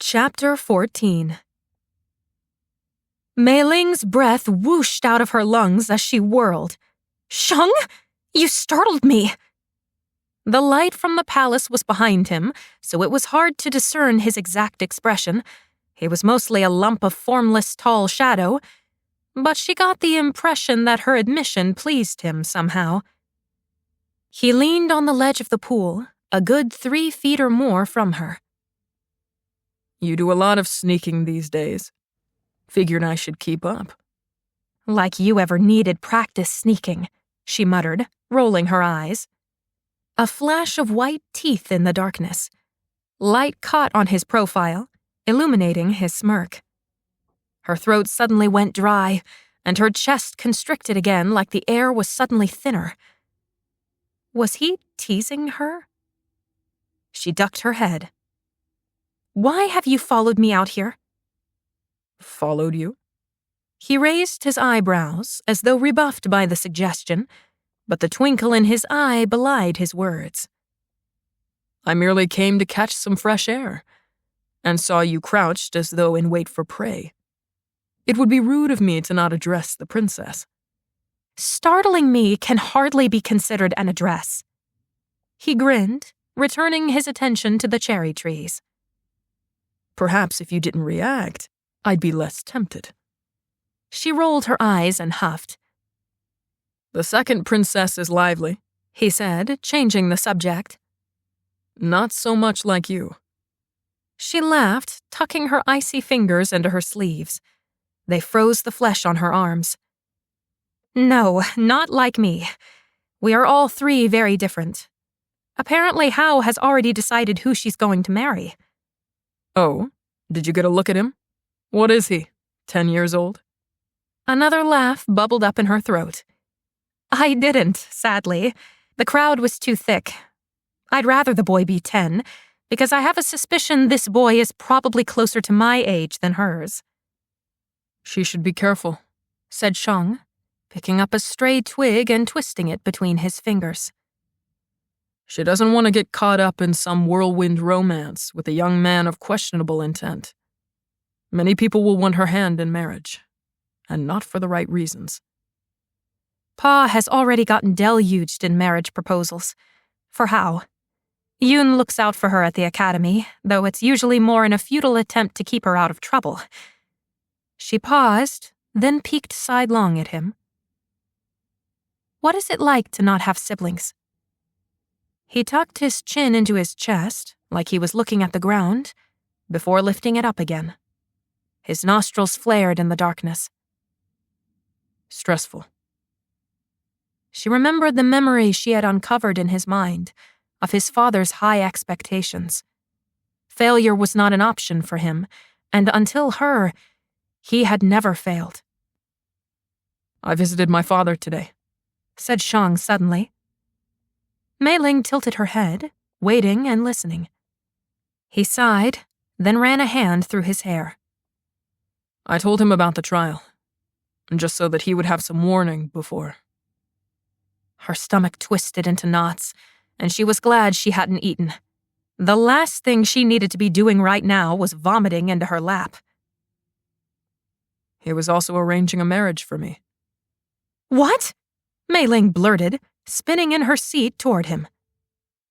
Chapter 14. Meiling's breath whooshed out of her lungs as she whirled. "Shang, you startled me!" The light from the palace was behind him, so it was hard to discern his exact expression. He was mostly a lump of formless tall shadow, but she got the impression that her admission pleased him somehow. He leaned on the ledge of the pool, a good 3 feet or more from her. "You do a lot of sneaking these days. Figured I should keep up." "Like you ever needed practice sneaking," she muttered, rolling her eyes. A flash of white teeth in the darkness. Light caught on his profile, illuminating his smirk. Her throat suddenly went dry, and her chest constricted again like the air was suddenly thinner. Was he teasing her? She ducked her head. "Why have you followed me out here?" "Followed you?" He raised his eyebrows, as though rebuffed by the suggestion, but the twinkle in his eye belied his words. "I merely came to catch some fresh air, and saw you crouched as though in wait for prey. It would be rude of me to not address the princess." "Startling me can hardly be considered an address." He grinned, returning his attention to the cherry trees. "Perhaps if you didn't react, I'd be less tempted." She rolled her eyes and huffed. "The second princess is lively," he said, changing the subject. "Not so much like you." She laughed, tucking her icy fingers into her sleeves. They froze the flesh on her arms. "No, not like me. We are all 3 very different. Apparently Hao has already decided who she's going to marry." "Oh, did you get a look at him? What is he, 10 years old?" Another laugh bubbled up in her throat. "I didn't, sadly. The crowd was too thick. I'd rather the boy be 10, because I have a suspicion this boy is probably closer to my age than hers." "She should be careful," said Shang, picking up a stray twig and twisting it between his fingers. "She doesn't want to get caught up in some whirlwind romance with a young man of questionable intent. Many people will want her hand in marriage, and not for the right reasons." Pa has already gotten deluged in marriage proposals. For Hao. Yoon looks out for her at the academy, though it's usually more in a futile attempt to keep her out of trouble. She paused, then peeked sidelong at him. "What is it like to not have siblings?" He tucked his chin into his chest, like he was looking at the ground, before lifting it up again. His nostrils flared in the darkness. "Stressful." She remembered the memory she had uncovered in his mind, of his father's high expectations. Failure was not an option for him, and until her, he had never failed. "I visited my father today," said Shang suddenly. Meiling tilted her head, waiting and listening. He sighed, then ran a hand through his hair. "I told him about the trial, just so that he would have some warning before." Her stomach twisted into knots, and she was glad she hadn't eaten. The last thing she needed to be doing right now was vomiting into her lap. "He was also arranging a marriage for me." "What?" Meiling blurted, spinning in her seat toward him.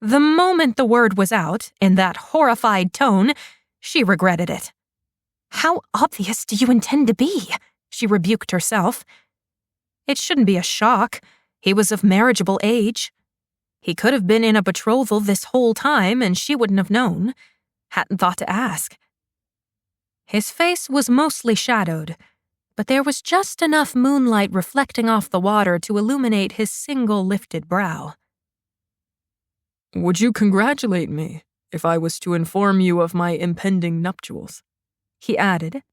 The moment the word was out, in that horrified tone, she regretted it. "How obvious do you intend to be?" she rebuked herself. It shouldn't be a shock. He was of marriageable age. He could have been in a betrothal this whole time and she wouldn't have known. Hadn't thought to ask. His face was mostly shadowed, but there was just enough moonlight reflecting off the water to illuminate his single lifted brow. "Would you congratulate me if I was to inform you of my impending nuptials?" he added.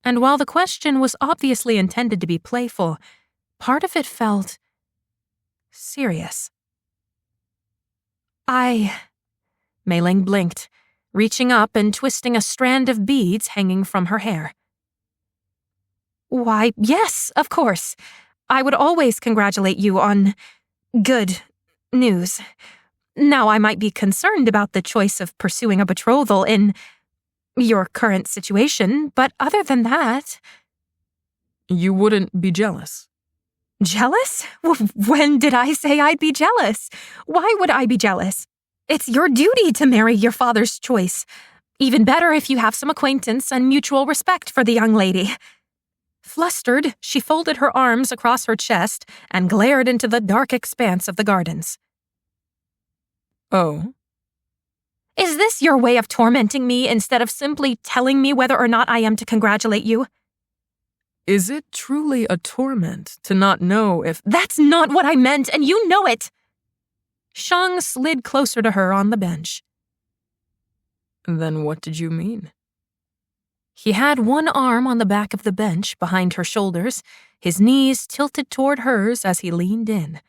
And while the question was obviously intended to be playful, part of it felt serious. Meiling blinked, reaching up and twisting a strand of beads hanging from her hair. "Why, yes, of course. I would always congratulate you on good news. Now I might be concerned about the choice of pursuing a betrothal in..." your current situation, but other than that... You wouldn't be jealous? Jealous? When did I say I'd be jealous? Why would I be jealous? It's your duty to marry your father's choice. Even better if you have some acquaintance and mutual respect for the young lady. Flustered, she folded her arms across her chest and glared into the dark expanse of the gardens. Oh? Is this your way of tormenting me instead of simply telling me whether or not I am to congratulate you? Is it truly a torment to not know if— That's not what I meant, and you know it! Shang slid closer to her on the bench. Then what did you mean? He had one arm on the back of the bench behind her shoulders, his knees tilted toward hers as he leaned in.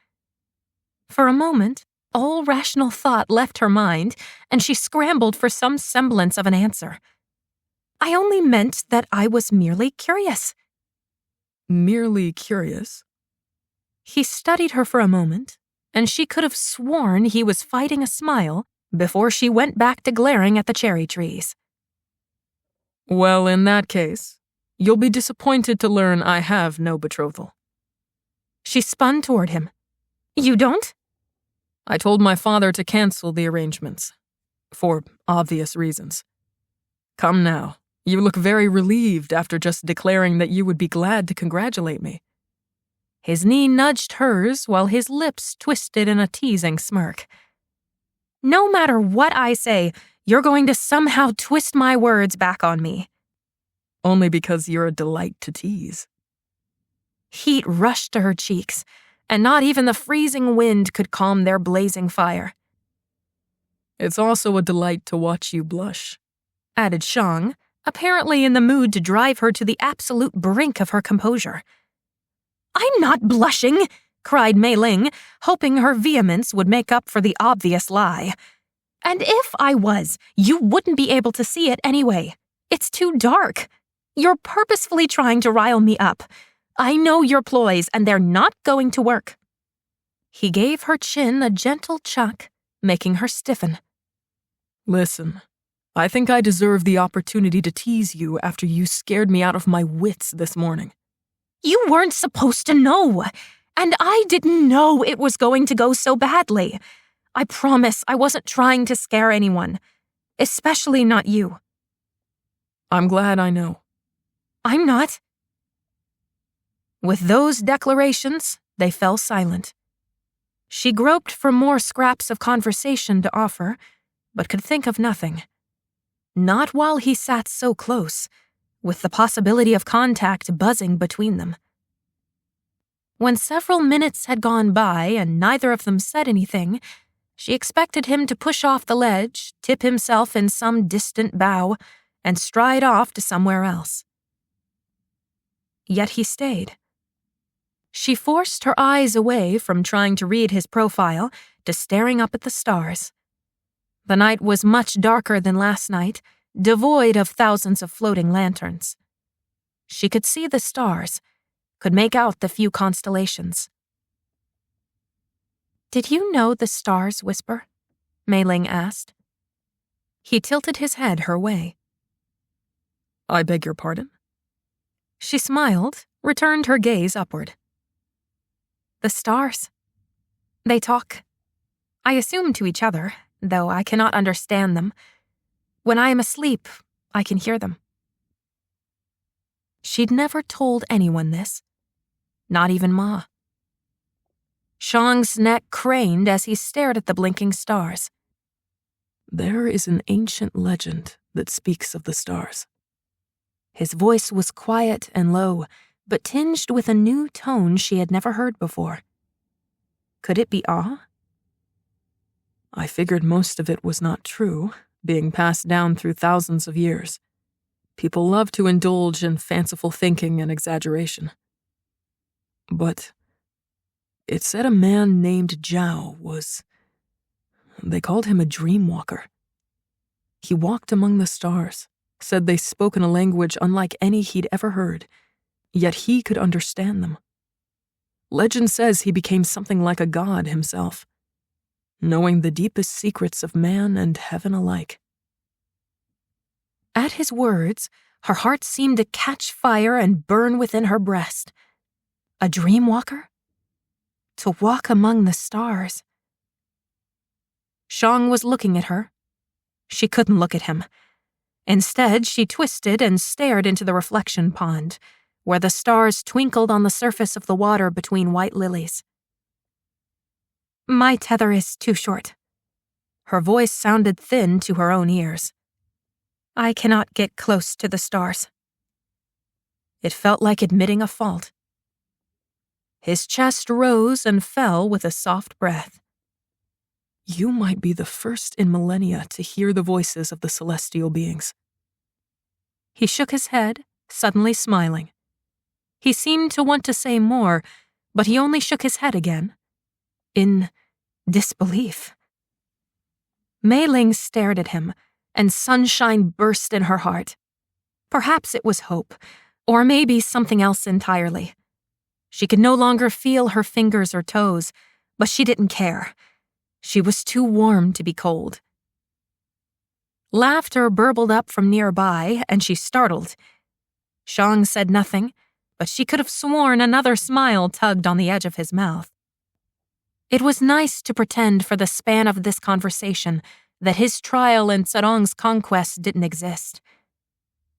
For a moment, all rational thought left her mind, and she scrambled for some semblance of an answer. I only meant that I was merely curious. Merely curious? He studied her for a moment, and she could have sworn he was fighting a smile before she went back to glaring at the cherry trees. Well, in that case, you'll be disappointed to learn I have no betrothal. She spun toward him. You don't? I told my father to cancel the arrangements, for obvious reasons. Come now, you look very relieved after just declaring that you would be glad to congratulate me. His knee nudged hers while his lips twisted in a teasing smirk. No matter what I say, you're going to somehow twist my words back on me. Only because you're a delight to tease. Heat rushed to her cheeks, and not even the freezing wind could calm their blazing fire. It's also a delight to watch you blush, added Shang, apparently in the mood to drive her to the absolute brink of her composure. I'm not blushing, cried Meiling, hoping her vehemence would make up for the obvious lie. And if I was, you wouldn't be able to see it anyway. It's too dark. You're purposefully trying to rile me up. I know your ploys, and they're not going to work. He gave her chin a gentle chuck, making her stiffen. Listen, I think I deserve the opportunity to tease you after you scared me out of my wits this morning. You weren't supposed to know, and I didn't know it was going to go so badly. I promise I wasn't trying to scare anyone, especially not you. I'm glad I know. I'm not. With those declarations, they fell silent. She groped for more scraps of conversation to offer, but could think of nothing. Not while he sat so close, with the possibility of contact buzzing between them. When several minutes had gone by and neither of them said anything, she expected him to push off the ledge, tip himself in some distant bow, and stride off to somewhere else. Yet he stayed. She forced her eyes away from trying to read his profile to staring up at the stars. The night was much darker than last night, devoid of thousands of floating lanterns. She could see the stars, could make out the few constellations. Did you know the stars whisper? Meiling asked. He tilted his head her way. I beg your pardon? She smiled, returned her gaze upward. The stars. They talk. I assume to each other, though I cannot understand them. When I am asleep, I can hear them. She'd never told anyone this. Not even Ma. Shang's neck craned as he stared at the blinking stars. There is an ancient legend that speaks of the stars. His voice was quiet and low, but tinged with a new tone she had never heard before. Could it be awe? I figured most of it was not true, being passed down through thousands of years. People love to indulge in fanciful thinking and exaggeration. But it said a man named Zhao was... They called him a dreamwalker. He walked among the stars, said they spoke in a language unlike any he'd ever heard, yet he could understand them. Legend says he became something like a god himself, knowing the deepest secrets of man and heaven alike. At At his words, her heart seemed to catch fire and burn within her breast. A dream walker? To walk among the stars. Shang was looking at her. She couldn't look at him. Instead, she twisted and stared into the reflection pond, where the stars twinkled on the surface of the water between white lilies. My tether is too short. Her voice sounded thin to her own ears. I cannot get close to the stars. It felt like admitting a fault. His chest rose and fell with a soft breath. You might be the first in millennia to hear the voices of the celestial beings. He shook his head, suddenly smiling. He seemed to want to say more, but he only shook his head again. In disbelief. Meiling stared at him, and sunshine burst in her heart. Perhaps it was hope, or maybe something else entirely. She could no longer feel her fingers or toes, but she didn't care. She was too warm to be cold. Laughter burbled up from nearby, and she startled. Shang said nothing, but she could have sworn another smile tugged on the edge of his mouth. It was nice to pretend for the span of this conversation that his trial and Sarong's conquest didn't exist.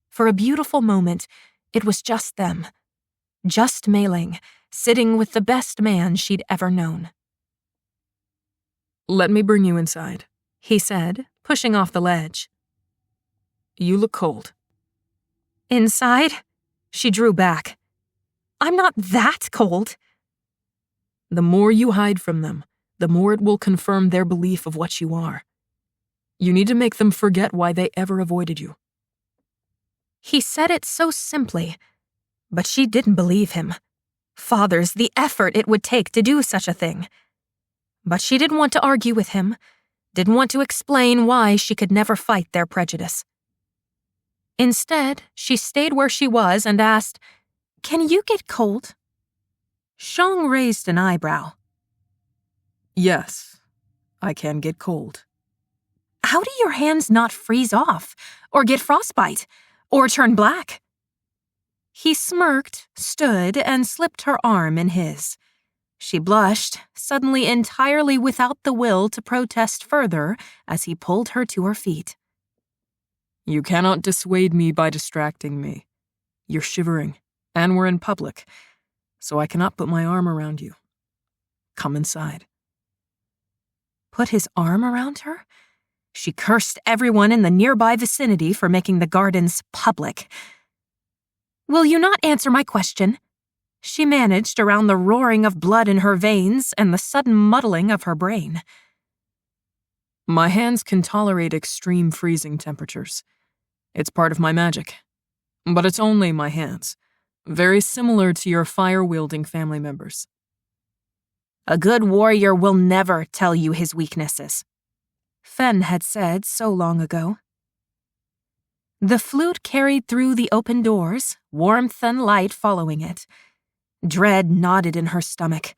For a beautiful moment, it was just them. Just Meiling, sitting with the best man she'd ever known. Let me bring you inside, he said, pushing off the ledge. You look cold. Inside? She drew back. I'm not that cold. The more you hide from them, the more it will confirm their belief of what you are. You need to make them forget why they ever avoided you. He said it so simply, but she didn't believe him. Fathers, the effort it would take to do such a thing. But she didn't want to argue with him, didn't want to explain why she could never fight their prejudice. Instead, she stayed where she was and asked, Can you get cold? Shang raised an eyebrow. Yes, I can get cold. How do your hands not freeze off, or get frostbite, or turn black? He smirked, stood, and slipped her arm in his. She blushed, suddenly entirely without the will to protest further as he pulled her to her feet. You cannot dissuade me by distracting me. You're shivering, and we're in public, so I cannot put my arm around you. Come inside. Put his arm around her? She cursed everyone in the nearby vicinity for making the gardens public. Will you not answer my question? She managed around the roaring of blood in her veins and the sudden muddling of her brain. My hands can tolerate extreme freezing temperatures. It's part of my magic. But it's only my hands. Very similar to your fire-wielding family members. A good warrior will never tell you his weaknesses, Fen had said so long ago. The flute carried through the open doors, warmth and light following it. Dread knotted in her stomach.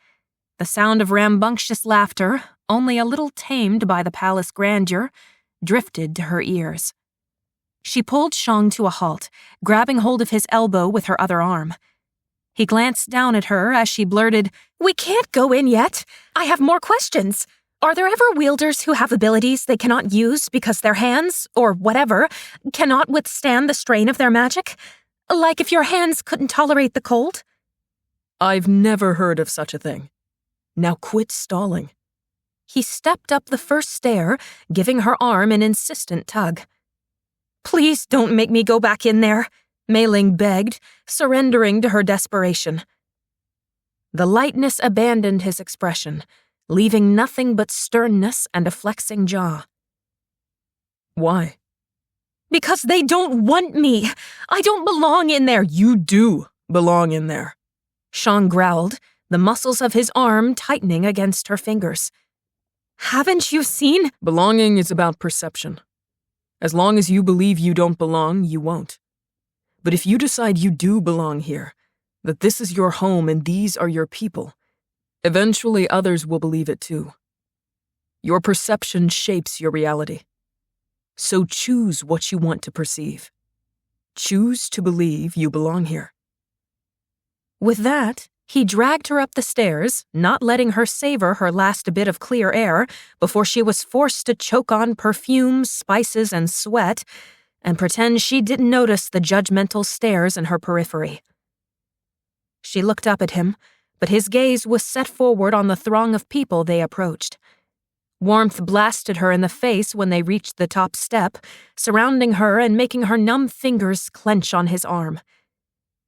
The sound of rambunctious laughter, only a little tamed by the palace grandeur, drifted to her ears. She pulled Shang to a halt, grabbing hold of his elbow with her other arm. He glanced down at her as she blurted, We can't go in yet. I have more questions. Are there ever wielders who have abilities they cannot use because their hands, or whatever, cannot withstand the strain of their magic? Like if your hands couldn't tolerate the cold? I've never heard of such a thing. Now quit stalling. He stepped up the first stair, giving her arm an insistent tug. Please don't make me go back in there, Meiling begged, surrendering to her desperation. The lightness abandoned his expression, leaving nothing but sternness and a flexing jaw. Why? Because they don't want me. I don't belong in there. You do belong in there. Shang growled, the muscles of his arm tightening against her fingers. Haven't you seen? Belonging is about perception. As long as you believe you don't belong, you won't. But if you decide you do belong here, that this is your home and these are your people, eventually others will believe it too. Your perception shapes your reality. So choose what you want to perceive. choose to believe you belong here." With that, he dragged her up the stairs, not letting her savor her last bit of clear air before she was forced to choke on perfume, spices, and sweat, and pretend she didn't notice the judgmental stares in her periphery. She looked up at him, but his gaze was set forward on the throng of people they approached. Warmth blasted her in the face when they reached the top step, surrounding her and making her numb fingers clench on his arm.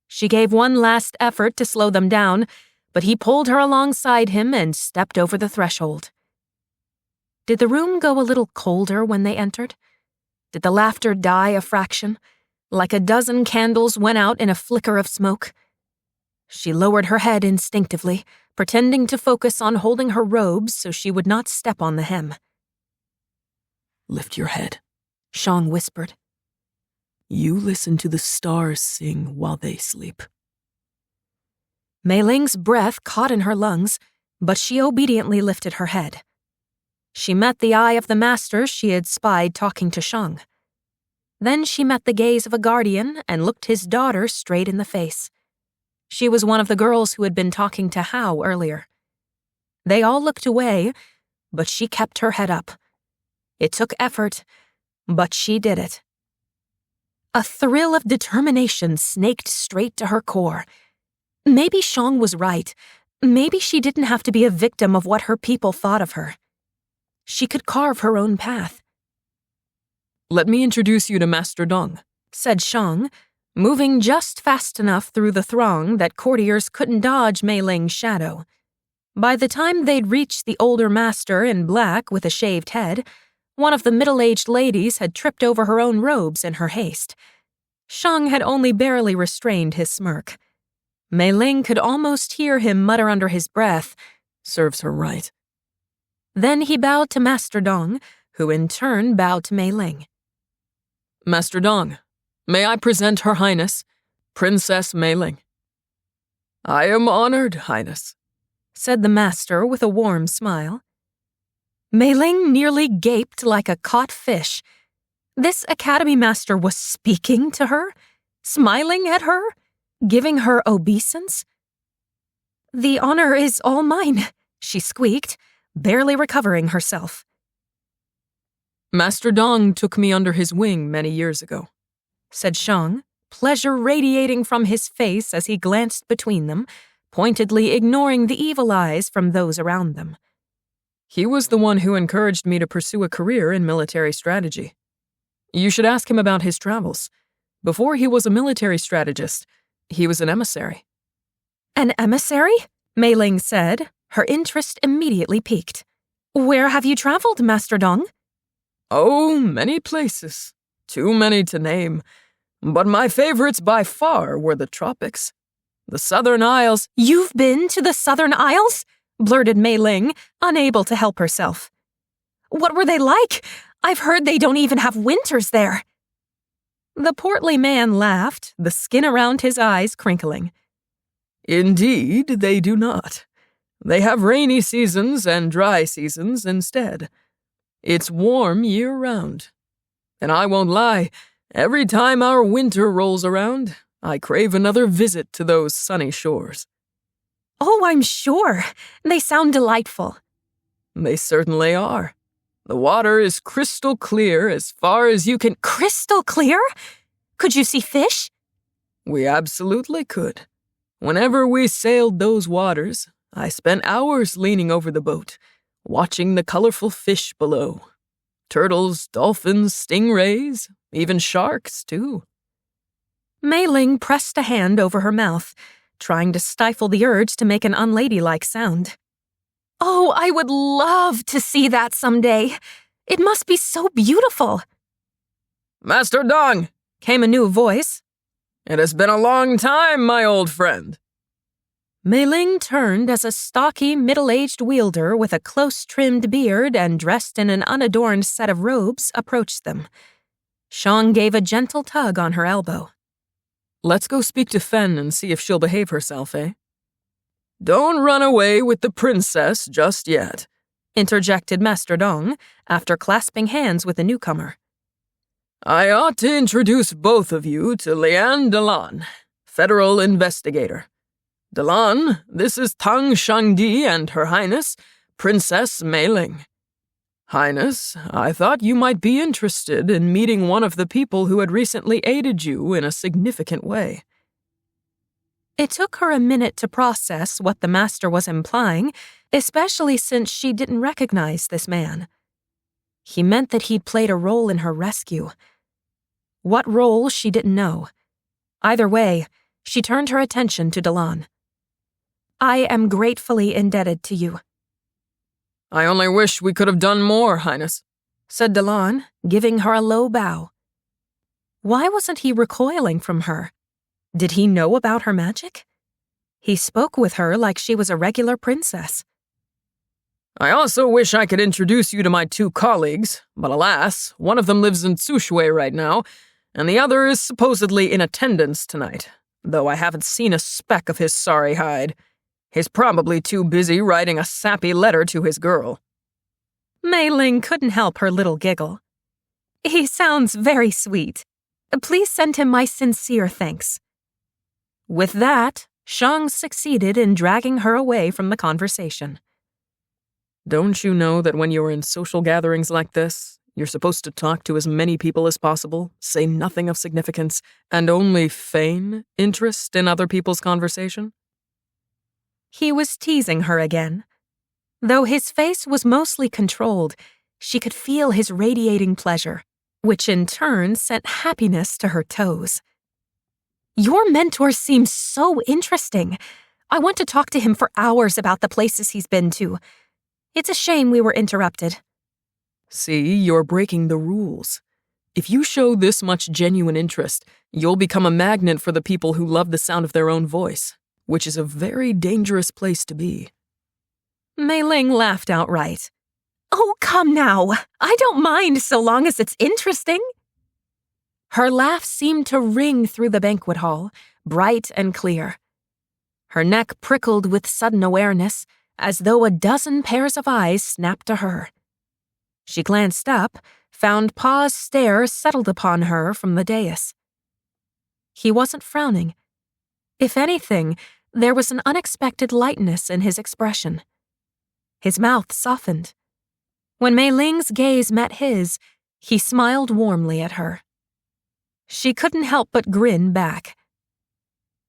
She gave one last effort to slow them down, but he pulled her alongside him and stepped over the threshold. Did the room go a little colder when they entered? Did the laughter die a fraction, like a dozen candles went out in a flicker of smoke? She lowered her head instinctively, pretending to focus on holding her robes so she would not step on the hem. "Lift your head," Shang whispered. "You listen to the stars sing while they sleep." Meiling's breath caught in her lungs, but she obediently lifted her head. She met the eye of the master she had spied talking to Shang. Then she met the gaze of a guardian and looked his daughter straight in the face. She was one of the girls who had been talking to Hao earlier. They all looked away, but she kept her head up. It took effort, but she did it. A thrill of determination snaked straight to her core. Maybe Shang was right. Maybe she didn't have to be a victim of what her people thought of her. She could carve her own path. "Let me introduce you to Master Dong," said Shang, moving just fast enough through the throng that courtiers couldn't dodge Meiling's shadow. By the time they'd reached the older master in black with a shaved head, one of the middle-aged ladies had tripped over her own robes in her haste. Shang had only barely restrained his smirk. Meiling could almost hear him mutter under his breath, "Serves her right." Then he bowed to Master Dong, who in turn bowed to Meiling. "Master Dong, may I present Her Highness, Princess Meiling?" "I am honored, Highness," said the master with a warm smile. Meiling nearly gaped like a caught fish. This academy master was speaking to her, smiling at her, giving her obeisance. "The honor is all mine," she squeaked, barely recovering herself. "Master Dong took me under his wing many years ago," said Shang, pleasure radiating from his face as he glanced between them, pointedly ignoring the evil eyes from those around them. "He was the one who encouraged me to pursue a career in military strategy. You should ask him about his travels. Before he was a military strategist, he was an emissary." "An emissary?" Meiling said, her interest immediately piqued. "Where have you traveled, Master Dong?" "Oh, many places. Too many to name. But my favorites by far were the tropics. The Southern Isles." "You've been to the Southern Isles?" blurted Meiling, unable to help herself. "What were they like? I've heard they don't even have winters there." The portly man laughed, the skin around his eyes crinkling. "Indeed, they do not. They have rainy seasons and dry seasons instead. It's warm year-round. And I won't lie, every time our winter rolls around, I crave another visit to those sunny shores." "Oh, I'm sure. They sound delightful." "They certainly are. The water is crystal clear as far as you can—" "Crystal clear? Could you see fish?" "We absolutely could. Whenever we sailed those waters, I spent hours leaning over the boat, watching the colorful fish below. Turtles, dolphins, stingrays, even sharks, too." Meiling pressed a hand over her mouth, trying to stifle the urge to make an unladylike sound. "Oh, I would love to see that someday. It must be so beautiful." "Master Dong!" came a new voice. "It has been a long time, my old friend." Meiling turned as a stocky, middle-aged wielder with a close-trimmed beard and dressed in an unadorned set of robes approached them. Shang gave a gentle tug on her elbow. "Let's go speak to Fen and see if she'll behave herself, eh?" "Don't run away with the princess just yet," interjected Master Dong, after clasping hands with the newcomer. I ought to introduce both of you to Leigh Delan, federal investigator. Delan, this is Tang Shangdi and Her Highness, Princess Meiling. Highness, I thought you might be interested in meeting one of the people who had recently aided you in a significant way. It took her a minute to process what the master was implying, especially since she didn't recognize this man. He meant that he'd played a role in her rescue. What role, she didn't know. Either way, she turned her attention to Delan. I am gratefully indebted to you. I only wish we could have done more, Highness, said Delan, giving her a low bow. Why wasn't he recoiling from her? Did he know about her magic? He spoke with her like she was a regular princess. I also wish I could introduce you to my 2 colleagues, but alas, one of them lives in Tsushui right now, and the other is supposedly in attendance tonight, though I haven't seen a speck of his sorry hide. He's probably too busy writing a sappy letter to his girl. Meiling couldn't help her little giggle. He sounds very sweet. Please send him my sincere thanks. With that, Shang succeeded in dragging her away from the conversation. Don't you know that when you're in social gatherings like this, you're supposed to talk to as many people as possible, say nothing of significance, and only feign interest in other people's conversation? He was teasing her again. Though his face was mostly controlled, she could feel his radiating pleasure, which in turn sent happiness to her toes. Your mentor seems so interesting. I want to talk to him for hours about the places he's been to. It's a shame we were interrupted. See, you're breaking the rules. If you show this much genuine interest, you'll become a magnet for the people who love the sound of their own voice, which is a very dangerous place to be. Meiling laughed outright. Oh, come now. I don't mind so long as it's interesting. Her laugh seemed to ring through the banquet hall, bright and clear. Her neck prickled with sudden awareness, as though a dozen pairs of eyes snapped to her. She glanced up, found Pa's stare settled upon her from the dais. He wasn't frowning. If anything, there was an unexpected lightness in his expression. His mouth softened. When Meiling's gaze met his, he smiled warmly at her. She couldn't help but grin back.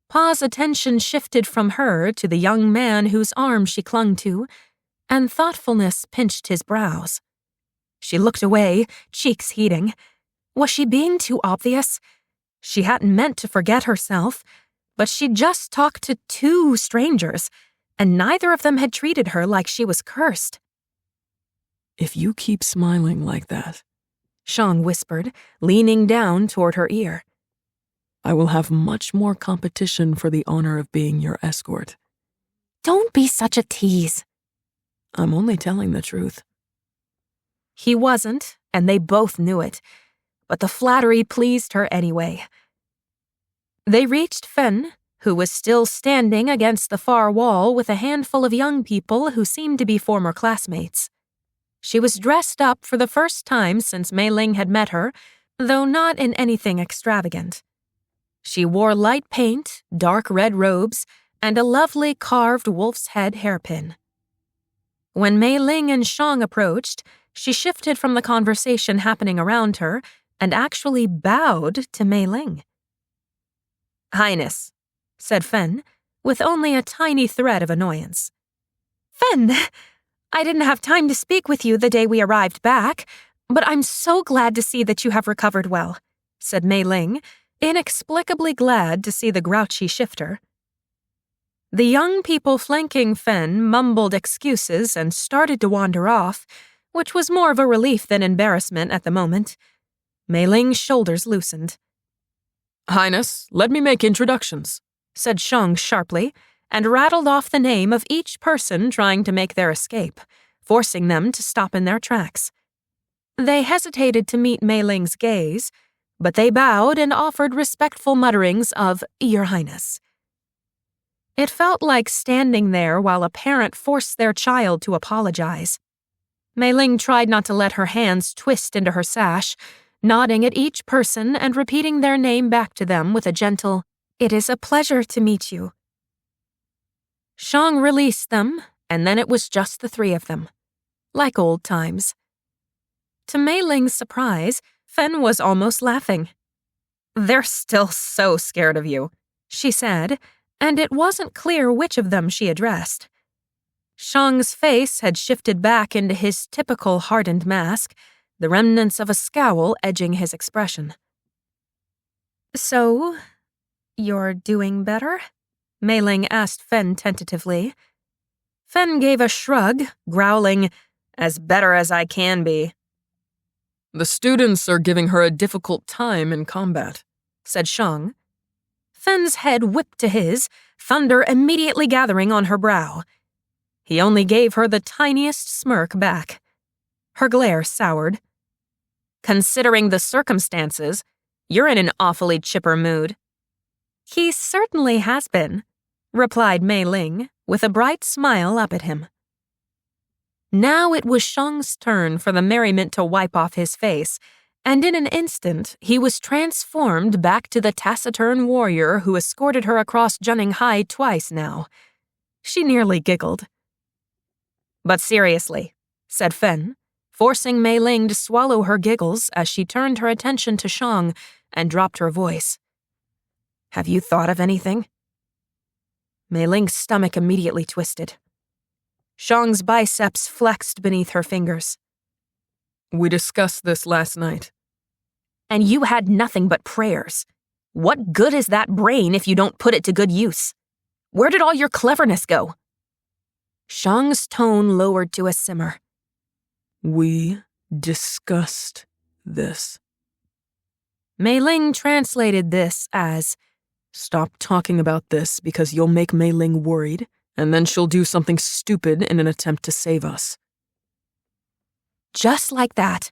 Pa's attention shifted from her to the young man whose arm she clung to, and thoughtfulness pinched his brows. She looked away, cheeks heating. Was she being too obvious? She hadn't meant to forget herself, but she'd just talked to 2 strangers, and neither of them had treated her like she was cursed. If you keep smiling like that, Shang whispered, leaning down toward her ear, I will have much more competition for the honor of being your escort. Don't be such a tease. I'm only telling the truth. He wasn't, and they both knew it, but the flattery pleased her anyway. They reached Fen, who was still standing against the far wall with a handful of young people who seemed to be former classmates. She was dressed up for the first time since Meiling had met her, though not in anything extravagant. She wore light paint, dark red robes, and a lovely carved wolf's head hairpin. When Meiling and Shang approached, she shifted from the conversation happening around her and actually bowed to Meiling. Highness, said Fen, with only a tiny thread of annoyance. Fen, I didn't have time to speak with you the day we arrived back, but I'm so glad to see that you have recovered well, said Meiling, inexplicably glad to see the grouchy shifter. The young people flanking Fen mumbled excuses and started to wander off, which was more of a relief than embarrassment at the moment. Meiling's shoulders loosened. Highness, let me make introductions, said Shang sharply, and rattled off the name of each person trying to make their escape, forcing them to stop in their tracks. They hesitated to meet Meiling's gaze, but they bowed and offered respectful mutterings of, Your Highness. It felt like standing there while a parent forced their child to apologize. Meiling tried not to let her hands twist into her sash, nodding at each person and repeating their name back to them with a gentle, "It is a pleasure to meet you." Shang released them, and then it was just the three of them, like old times. To Meiling's surprise, Fen was almost laughing. "They're still so scared of you," she said, and it wasn't clear which of them she addressed. Shang's face had shifted back into his typical hardened mask, the remnants of a scowl edging his expression. "So, you're doing better?" Meiling asked Fen tentatively. Fen gave a shrug, growling, "As better as I can be." "The students are giving her a difficult time in combat," said Shang. Fen's head whipped to his, thunder immediately gathering on her brow. He only gave her the tiniest smirk back. Her glare soured. "Considering the circumstances, you're in an awfully chipper mood." "He certainly has been," replied Meiling, with a bright smile up at him. Now it was Shang's turn for the merriment to wipe off his face, and in an instant he was transformed back to the taciturn warrior who escorted her across Junning High twice now. She nearly giggled. "But seriously," said Fen, forcing Meiling to swallow her giggles as she turned her attention to Shang and dropped her voice. "Have you thought of anything?" Meiling's stomach immediately twisted. Shang's biceps flexed beneath her fingers. "We discussed this last night." "And you had nothing but prayers. What good is that brain if you don't put it to good use? Where did all your cleverness go?" Shang's tone lowered to a simmer. "We discussed this." Meiling translated this as, "Stop talking about this because you'll make Meiling worried, and then she'll do something stupid in an attempt to save us." Just like that,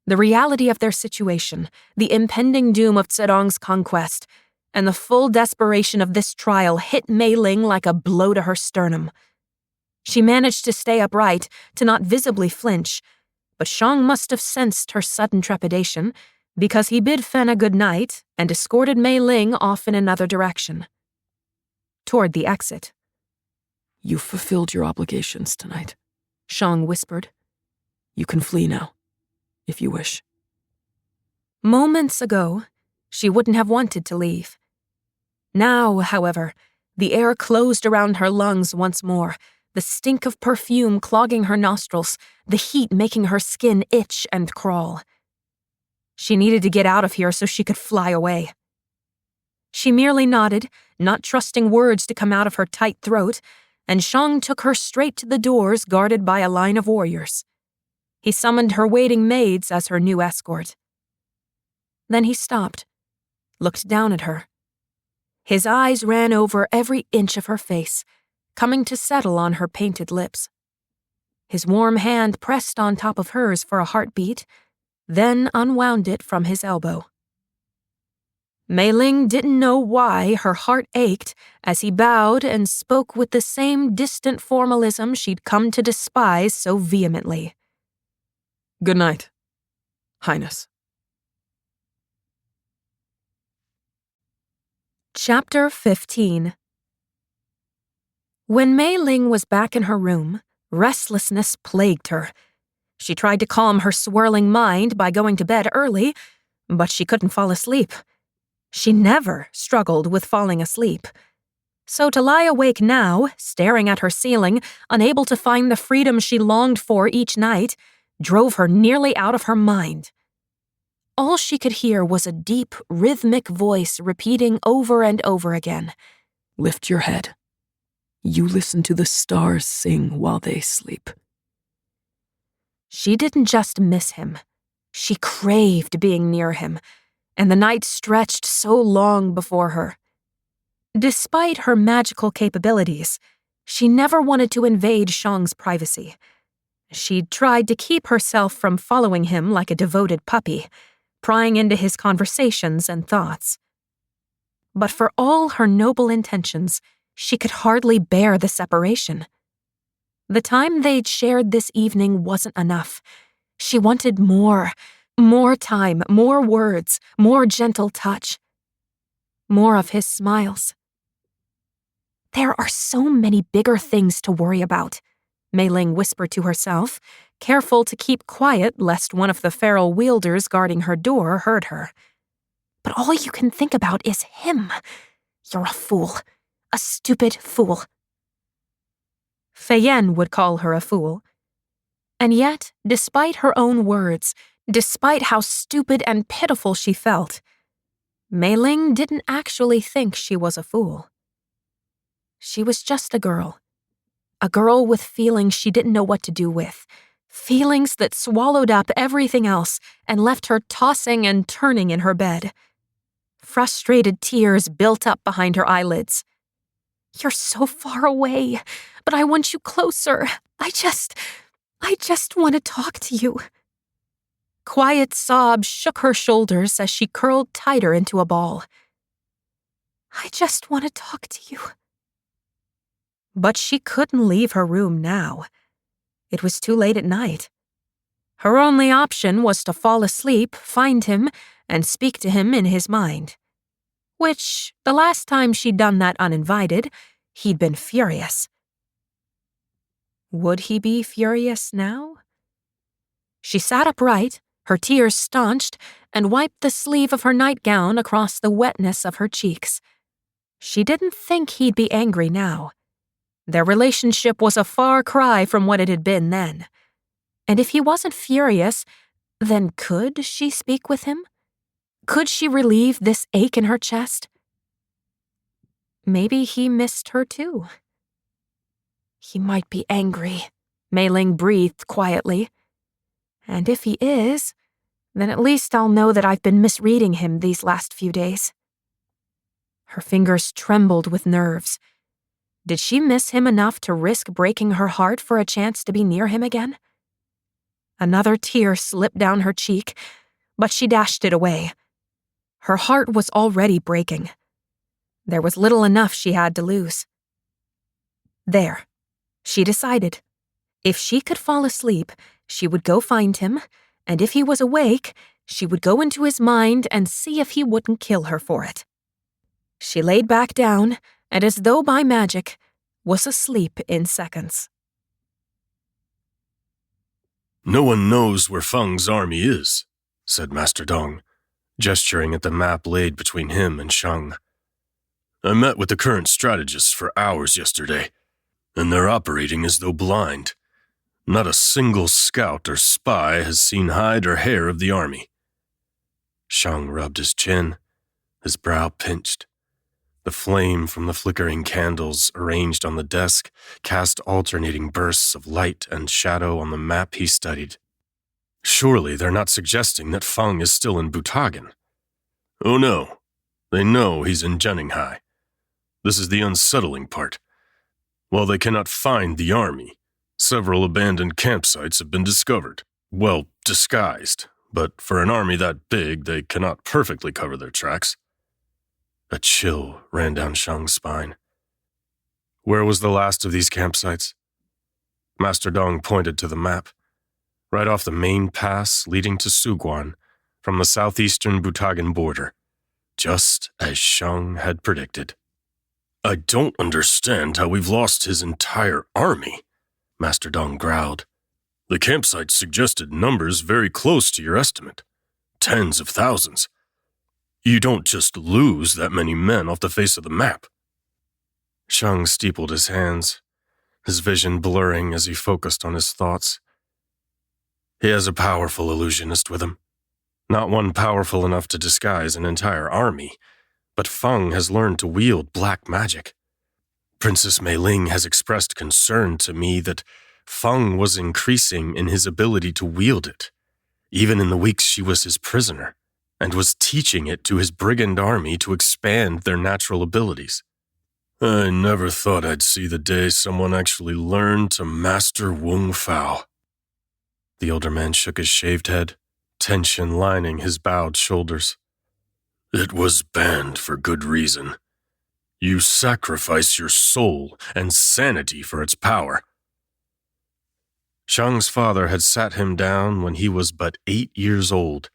the reality of their situation, the impending doom of Zedong's conquest, and the full desperation of this trial hit Meiling like a blow to her sternum. She managed to stay upright, to not visibly flinch, but Shang must have sensed her sudden trepidation, because he bid Fen a good night and escorted Meiling off in another direction. Toward the exit. "You've fulfilled your obligations tonight," Shang whispered. "You can flee now, if you wish." Moments ago, she wouldn't have wanted to leave. Now, however, the air closed around her lungs once more, the stink of perfume clogging her nostrils, the heat making her skin itch and crawl. She needed to get out of here so she could fly away. She merely nodded, not trusting words to come out of her tight throat, and Shang took her straight to the doors guarded by a line of warriors. He summoned her waiting maids as her new escort. Then he stopped, looked down at her. His eyes ran over every inch of her face, coming to settle on her painted lips. His warm hand pressed on top of hers for a heartbeat, then unwound it from his elbow. Meiling didn't know why her heart ached as he bowed and spoke with the same distant formalism she'd come to despise so vehemently. "Good night, Highness." Chapter 15. When Meiling was back in her room, restlessness plagued her. She tried to calm her swirling mind by going to bed early, but she couldn't fall asleep. She never struggled with falling asleep. So to lie awake now, staring at her ceiling, unable to find the freedom she longed for each night, drove her nearly out of her mind. All she could hear was a deep, rhythmic voice repeating over and over again. "Lift your head. You listen to the stars sing while they sleep." She didn't just miss him. She craved being near him, and the night stretched so long before her. Despite her magical capabilities, she never wanted to invade Shang's privacy. She'd tried to keep herself from following him like a devoted puppy, prying into his conversations and thoughts. But for all her noble intentions, she could hardly bear the separation. The time they'd shared this evening wasn't enough. She wanted more, More time, more words, more gentle touch. More of his smiles. There are so many bigger things to worry about, Meiling whispered to herself, careful to keep quiet lest one of the feral wielders guarding her door heard her. But all you can think about is him. You're a fool. A stupid fool. Feyen would call her a fool. And yet, despite her own words, despite how stupid and pitiful she felt, Meiling didn't actually think she was a fool. She was just a girl with feelings she didn't know what to do with, feelings that swallowed up everything else and left her tossing and turning in her bed. Frustrated tears built up behind her eyelids. You're so far away, but I want you closer. I just want to talk to you. Quiet sobs shook her shoulders as she curled tighter into a ball. I just want to talk to you. But she couldn't leave her room now. It was too late at night. Her only option was to fall asleep, find him, and speak to him in his mind. Which, the last time she'd done that uninvited, he'd been furious. Would he be furious now? She sat upright, her tears staunched, and wiped the sleeve of her nightgown across the wetness of her cheeks. She didn't think he'd be angry now. Their relationship was a far cry from what it had been then. And if he wasn't furious, then could she speak with him? Could she relieve this ache in her chest? Maybe he missed her too. He might be angry, Meiling breathed quietly. And if he is, then at least I'll know that I've been misreading him these last few days. Her fingers trembled with nerves. Did she miss him enough to risk breaking her heart for a chance to be near him again? Another tear slipped down her cheek, but she dashed it away. Her heart was already breaking. There was little enough she had to lose. There, she decided. If she could fall asleep, she would go find him, and if he was awake, she would go into his mind and see if he wouldn't kill her for it. She laid back down, and as though by magic, was asleep in seconds. No one knows where Feng's army is, said Master Dong, gesturing at the map laid between him and Shang. I met with the current strategists for hours yesterday, and they're operating as though blind. Not a single scout or spy has seen hide or hair of the army. Shang rubbed his chin, his brow pinched. The flame from the flickering candles arranged on the desk cast alternating bursts of light and shadow on the map he studied. Surely they're not suggesting that Feng is still in Butagan. Oh no, they know he's in Jenninghai. This is the unsettling part. While they cannot find the army, several abandoned campsites have been discovered. Well, disguised, but for an army that big, they cannot perfectly cover their tracks. A chill ran down Shang's spine. Where was the last of these campsites? Master Dong pointed to the map. Right off the main pass leading to Suguan, from the southeastern Butagan border, just as Shang had predicted. I don't understand how we've lost his entire army, Master Dong growled. The campsites suggested numbers very close to your estimate. Tens of thousands. You don't just lose that many men off the face of the map. Shang steepled his hands, his vision blurring as he focused on his thoughts. He has a powerful illusionist with him. Not one powerful enough to disguise an entire army, but Feng has learned to wield black magic. Princess Meiling has expressed concern to me that Feng was increasing in his ability to wield it, even in the weeks she was his prisoner, and was teaching it to his brigand army to expand their natural abilities. I never thought I'd see the day someone actually learned to master Wung Fao. The older man shook his shaved head, tension lining his bowed shoulders. It was banned for good reason. You sacrifice your soul and sanity for its power. Shang's father had sat him down when he was but 8 years old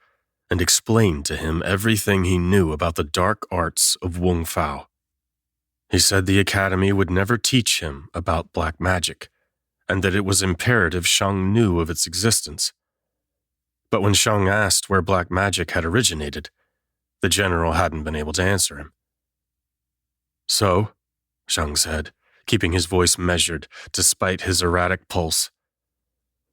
and explained to him everything he knew about the dark arts of Wung Fao. He said the academy would never teach him about black magic, and that it was imperative Shang knew of its existence. But when Shang asked where black magic had originated, the general hadn't been able to answer him. So, Shang said, keeping his voice measured despite his erratic pulse,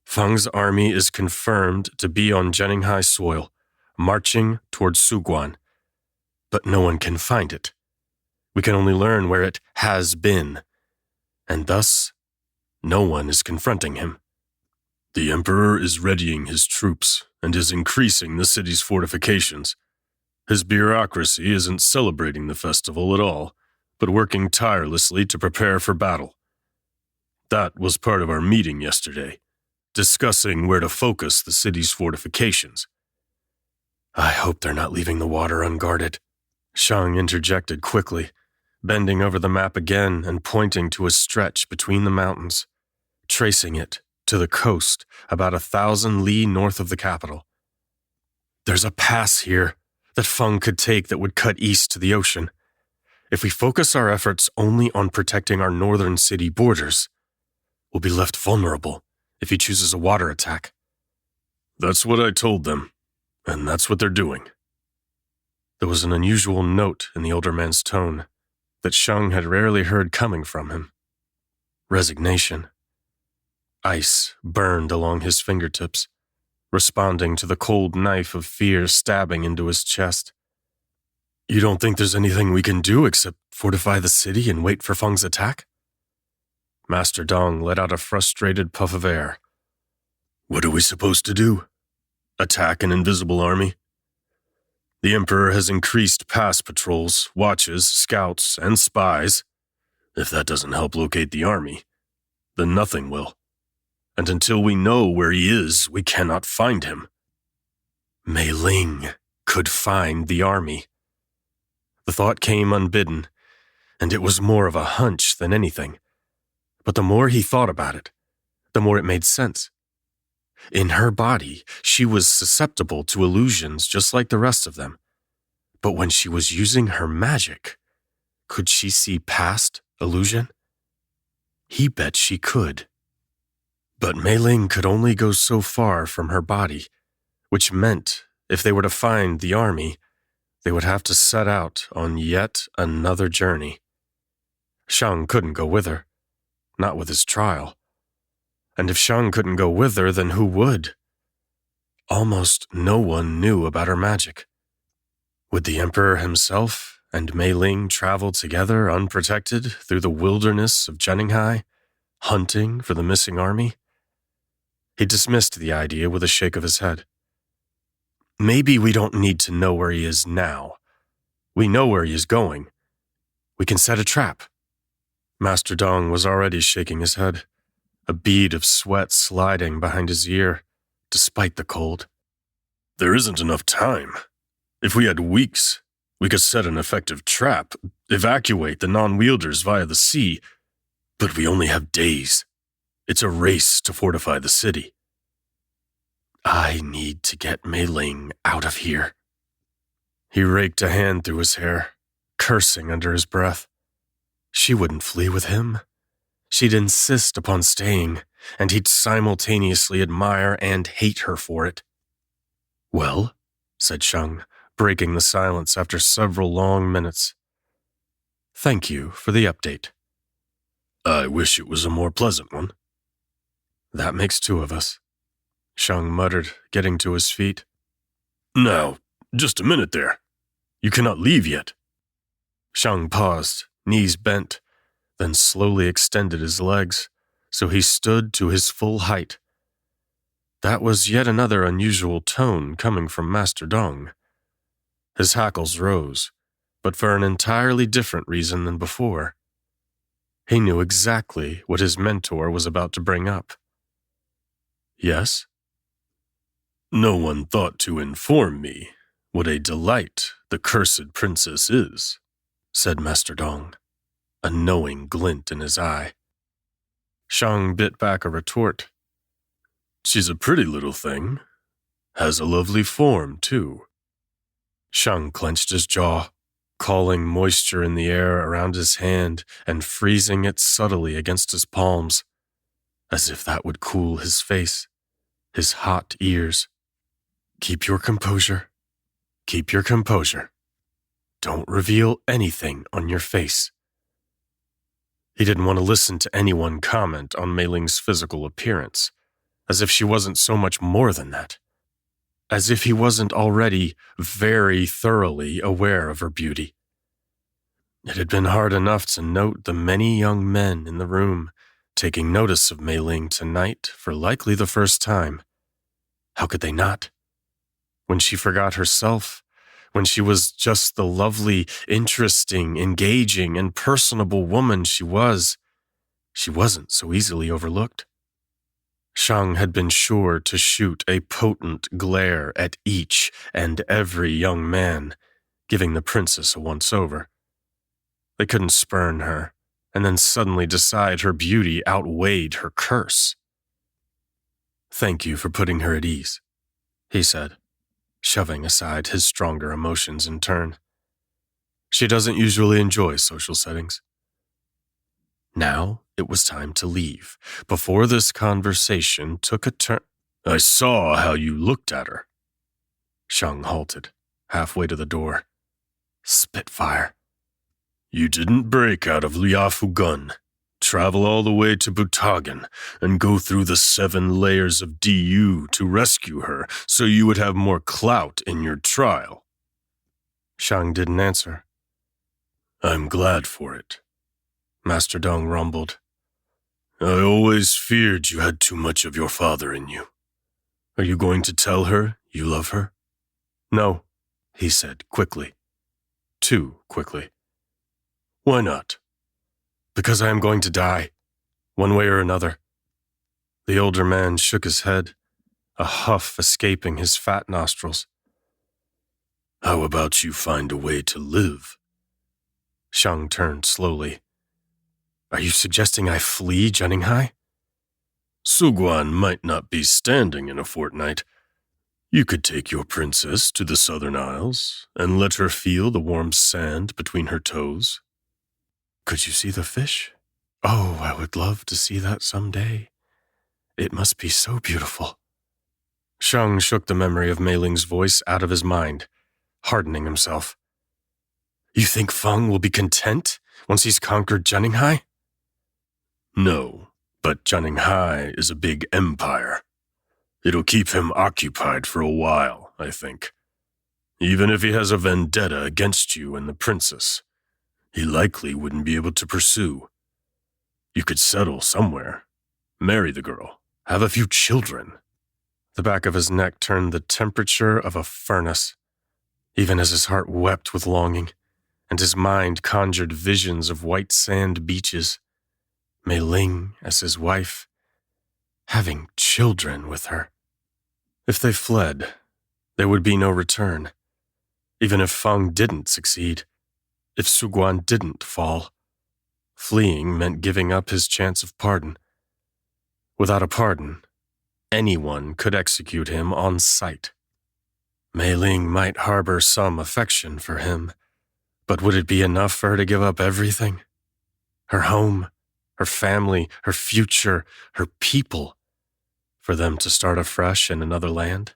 Feng's army is confirmed to be on Zhenninghai soil, marching towards Suguan. But no one can find it. We can only learn where it has been, and thus, no one is confronting him. The Emperor is readying his troops and is increasing the city's fortifications. His bureaucracy isn't celebrating the festival at all, but working tirelessly to prepare for battle. That was part of our meeting yesterday, discussing where to focus the city's fortifications. I hope they're not leaving the water unguarded, Shang interjected quickly, bending over the map again and pointing to a stretch between the mountains, tracing it to the coast about 1,000 li north of the capital. There's a pass here that Feng could take that would cut east to the ocean. If we focus our efforts only on protecting our northern city borders, we'll be left vulnerable if he chooses a water attack. That's what I told them, and that's what they're doing. There was an unusual note in the older man's tone that Shang had rarely heard coming from him. Resignation. Ice burned along his fingertips, responding to the cold knife of fear stabbing into his chest. You don't think there's anything we can do except fortify the city and wait for Feng's attack? Master Dong let out a frustrated puff of air. What are we supposed to do? Attack an invisible army? The Emperor has increased pass patrols, watches, scouts, and spies. If that doesn't help locate the army, then nothing will. And until we know where he is, we cannot find him. Meiling could find the army. The thought came unbidden, and it was more of a hunch than anything. But the more he thought about it, the more it made sense. In her body, she was susceptible to illusions just like the rest of them. But when she was using her magic, could she see past illusion? He bet she could. But Meiling could only go so far from her body, which meant if they were to find the army, they would have to set out on yet another journey. Shang couldn't go with her, not with his trial. And if Shang couldn't go with her, then who would? Almost no one knew about her magic. Would the Emperor himself and Meiling travel together unprotected through the wilderness of Zhenninghai, hunting for the missing army? He dismissed the idea with a shake of his head. Maybe we don't need to know where he is now. We know where he is going. We can set a trap. Master Dong was already shaking his head, a bead of sweat sliding behind his ear, despite the cold. There isn't enough time. If we had weeks, we could set an effective trap, evacuate the non-wielders via the sea, but we only have days. It's a race to fortify the city. I need to get Meiling out of here. He raked a hand through his hair, cursing under his breath. She wouldn't flee with him. She'd insist upon staying, and he'd simultaneously admire and hate her for it. Well, said Shang, breaking the silence after several long minutes. Thank you for the update. I wish it was a more pleasant one. That makes two of us, Shang muttered, getting to his feet. Now, just a minute there. You cannot leave yet. Shang paused, knees bent, then slowly extended his legs, so he stood to his full height. That was yet another unusual tone coming from Master Dong. His hackles rose, but for an entirely different reason than before. He knew exactly what his mentor was about to bring up. Yes? No one thought to inform me what a delight the cursed princess is, said Master Dong, a knowing glint in his eye. Shang bit back a retort. She's a pretty little thing. Has a lovely form, too. Shang clenched his jaw, calling moisture in the air around his hand and freezing it subtly against his palms, as if that would cool his face, his hot ears. Keep your composure. Keep your composure. Don't reveal anything on your face. He didn't want to listen to anyone comment on Meiling's physical appearance, as if she wasn't so much more than that. As if he wasn't already very thoroughly aware of her beauty. It had been hard enough to note the many young men in the room taking notice of Meiling tonight for likely the first time. How could they not? When she forgot herself, when she was just the lovely, interesting, engaging, and personable woman she wasn't so easily overlooked. Shang had been sure to shoot a potent glare at each and every young man, giving the princess a once-over. They couldn't spurn her, and then suddenly decide her beauty outweighed her curse. "Thank you for putting her at ease," he said, shoving aside his stronger emotions in turn. "She doesn't usually enjoy social settings." Now it was time to leave, before this conversation took a turn. "I saw how you looked at her." Shang halted, halfway to the door. Spitfire. "You didn't break out of Liafugun, travel all the way to Butagan, and go through the 7 layers of DU to rescue her so you would have more clout in your trial." Shang didn't answer. "I'm glad for it," Master Dong rumbled. "I always feared you had too much of your father in you. Are you going to tell her you love her?" "No," he said quickly. Too quickly. "Why not?" "Because I am going to die, one way or another." The older man shook his head, a huff escaping his fat nostrils. "How about you find a way to live?" Shang turned slowly. "Are you suggesting I flee Juninghai?" "Suguan might not be standing in a fortnight. You could take your princess to the Southern Isles and let her feel the warm sand between her toes." "Could you see the fish? Oh, I would love to see that someday. It must be so beautiful." Shang shook the memory of Meiling's voice out of his mind, hardening himself. "You think Feng will be content once he's conquered Juninghai?" "No, but Juninghai is a big empire. It'll keep him occupied for a while, I think. Even if he has a vendetta against you and the princess, he likely wouldn't be able to pursue. You could settle somewhere, marry the girl, have a few children." The back of his neck turned the temperature of a furnace, even as his heart wept with longing, and his mind conjured visions of white sand beaches, Meiling as his wife, having children with her. If they fled, there would be no return. Even if Feng didn't succeed, if Suguan didn't fall, fleeing meant giving up his chance of pardon. Without a pardon, anyone could execute him on sight. Meiling might harbor some affection for him, but would it be enough for her to give up everything? Her home, her family, her future, her people, for them to start afresh in another land?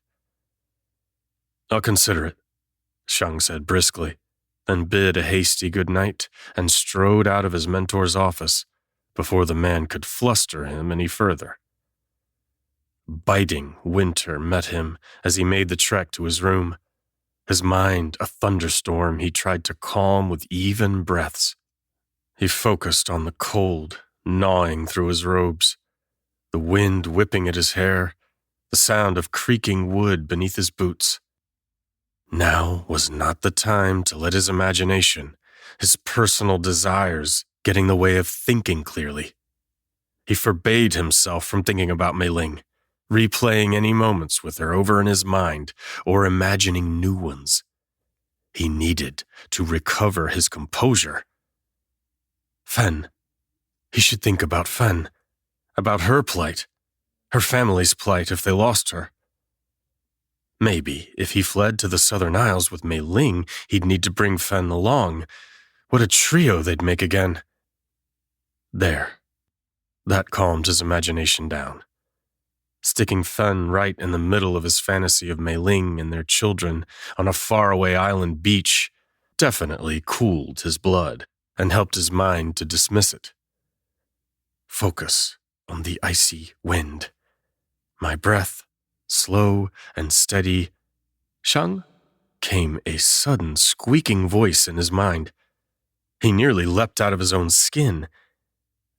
"I'll consider it," Shang said briskly, then bid a hasty good night and strode out of his mentor's office before the man could fluster him any further. Biting winter met him as he made the trek to his room, his mind a thunderstorm he tried to calm with even breaths. He focused on the cold gnawing through his robes, the wind whipping at his hair, the sound of creaking wood beneath his boots. Now was not the time to let his imagination, his personal desires, get in the way of thinking clearly. He forbade himself from thinking about Meiling, replaying any moments with her over in his mind or imagining new ones. He needed to recover his composure. Fen. He should think about Fen, about her plight. Her family's plight if they lost her. Maybe, if he fled to the Southern Isles with Meiling, he'd need to bring Fen along. What a trio they'd make again. There. That calmed his imagination down. Sticking Fen right in the middle of his fantasy of Meiling and their children on a faraway island beach definitely cooled his blood and helped his mind to dismiss it. Focus on the icy wind. My breath, slow and steady. Shang? Came a sudden squeaking voice in his mind. He nearly leapt out of his own skin.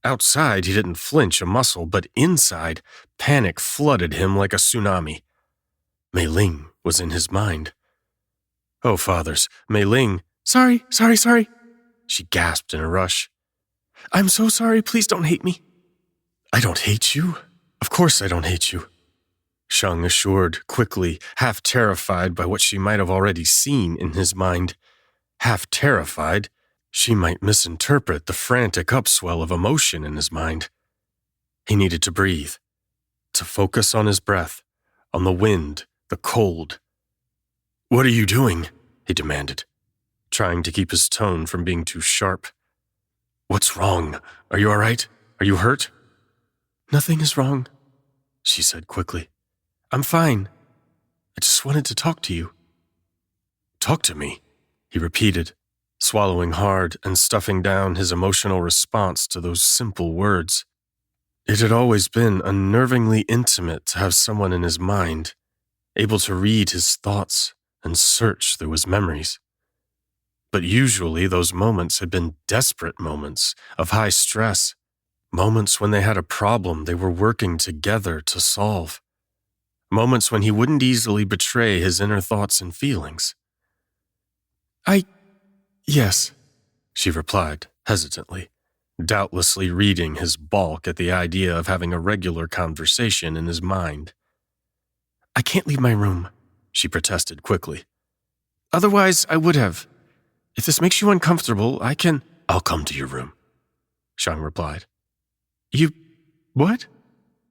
Outside, he didn't flinch a muscle, but inside, panic flooded him like a tsunami. Meiling was in his mind. Oh, fathers, Meiling. Sorry. She gasped in a rush. I'm so sorry, please don't hate me. I don't hate you. Of course I don't hate you. Shang assured quickly, half terrified by what she might have already seen in his mind. Half terrified, she might misinterpret the frantic upswell of emotion in his mind. He needed to breathe, to focus on his breath, on the wind, the cold. What are you doing? He demanded, trying to keep his tone from being too sharp. What's wrong? Are you all right? Are you hurt? Nothing is wrong, she said quickly. I'm fine. I just wanted to talk to you. Talk to me, he repeated, swallowing hard and stuffing down his emotional response to those simple words. It had always been unnervingly intimate to have someone in his mind, able to read his thoughts and search through his memories. But usually those moments had been desperate moments of high stress, moments when they had a problem they were working together to solve, moments when he wouldn't easily betray his inner thoughts and feelings. Yes, she replied hesitantly, doubtlessly reading his balk at the idea of having a regular conversation in his mind. I can't leave my room, she protested quickly. Otherwise, I would have. If this makes you uncomfortable, I can... I'll come to your room, Shang replied. You... what?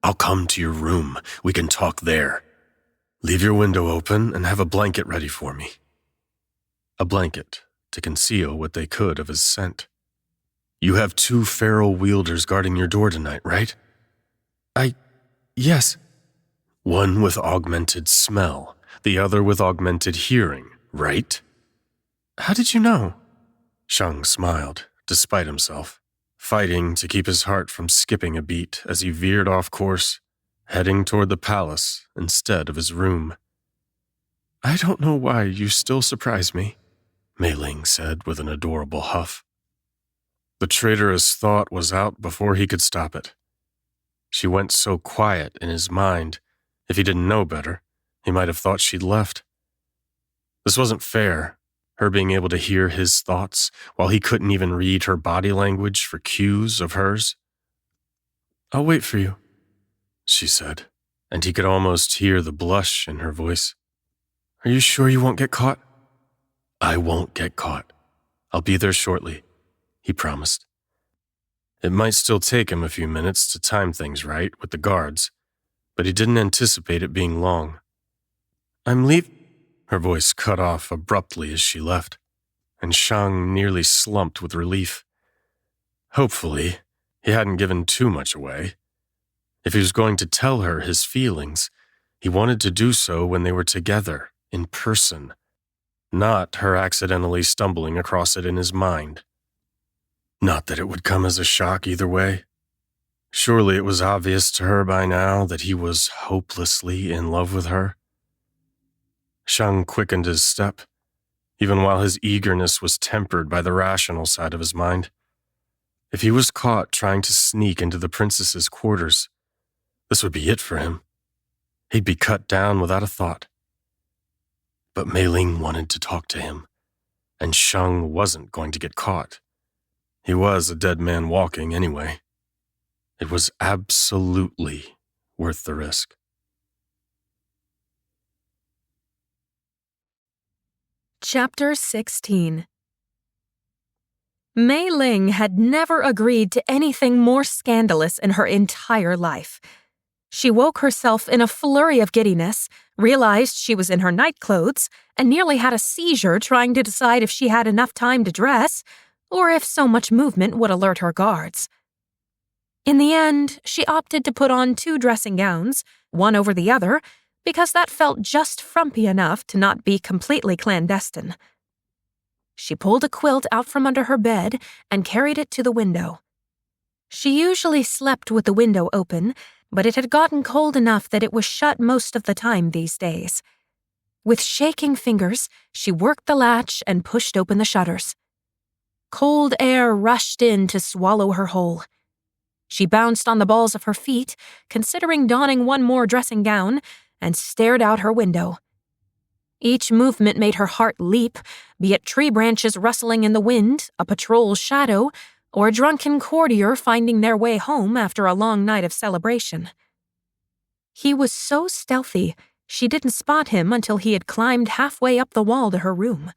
I'll come to your room. We can talk there. Leave your window open and have a blanket ready for me. A blanket to conceal what they could of his scent. You have 2 feral wielders guarding your door tonight, right? Yes. One with augmented smell, the other with augmented hearing, right? How did you know? Shang smiled, despite himself, fighting to keep his heart from skipping a beat as he veered off course, heading toward the palace instead of his room. I don't know why you still surprise me, Meiling said with an adorable huff. The traitorous thought was out before he could stop it. She went so quiet in his mind, if he didn't know better, he might have thought she'd left. This wasn't fair, her being able to hear his thoughts while he couldn't even read her body language for cues of hers. I'll wait for you, she said, and he could almost hear the blush in her voice. Are you sure you won't get caught? I won't get caught. I'll be there shortly, he promised. It might still take him a few minutes to time things right with the guards, but he didn't anticipate it being long. I'm leaving. Her voice cut off abruptly as she left, and Shang nearly slumped with relief. Hopefully, he hadn't given too much away. If he was going to tell her his feelings, he wanted to do so when they were together, in person, not her accidentally stumbling across it in his mind. Not that it would come as a shock either way. Surely it was obvious to her by now that he was hopelessly in love with her. Shang quickened his step, even while his eagerness was tempered by the rational side of his mind. If he was caught trying to sneak into the princess's quarters, this would be it for him. He'd be cut down without a thought. But Meiling wanted to talk to him, and Shang wasn't going to get caught. He was a dead man walking anyway. It was absolutely worth the risk. Chapter 16. Meiling had never agreed to anything more scandalous in her entire life. She woke herself in a flurry of giddiness, realized she was in her nightclothes, and nearly had a seizure trying to decide if she had enough time to dress, or if so much movement would alert her guards. In the end, she opted to put on 2 dressing gowns, one over the other, because that felt just frumpy enough to not be completely clandestine. She pulled a quilt out from under her bed and carried it to the window. She usually slept with the window open, but it had gotten cold enough that it was shut most of the time these days. With shaking fingers, she worked the latch and pushed open the shutters. Cold air rushed in to swallow her whole. She bounced on the balls of her feet, considering donning one more dressing gown, and stared out her window. Each movement made her heart leap, be it tree branches rustling in the wind, a patrol's shadow, or a drunken courtier finding their way home after a long night of celebration. He was so stealthy, she didn't spot him until he had climbed halfway up the wall to her room.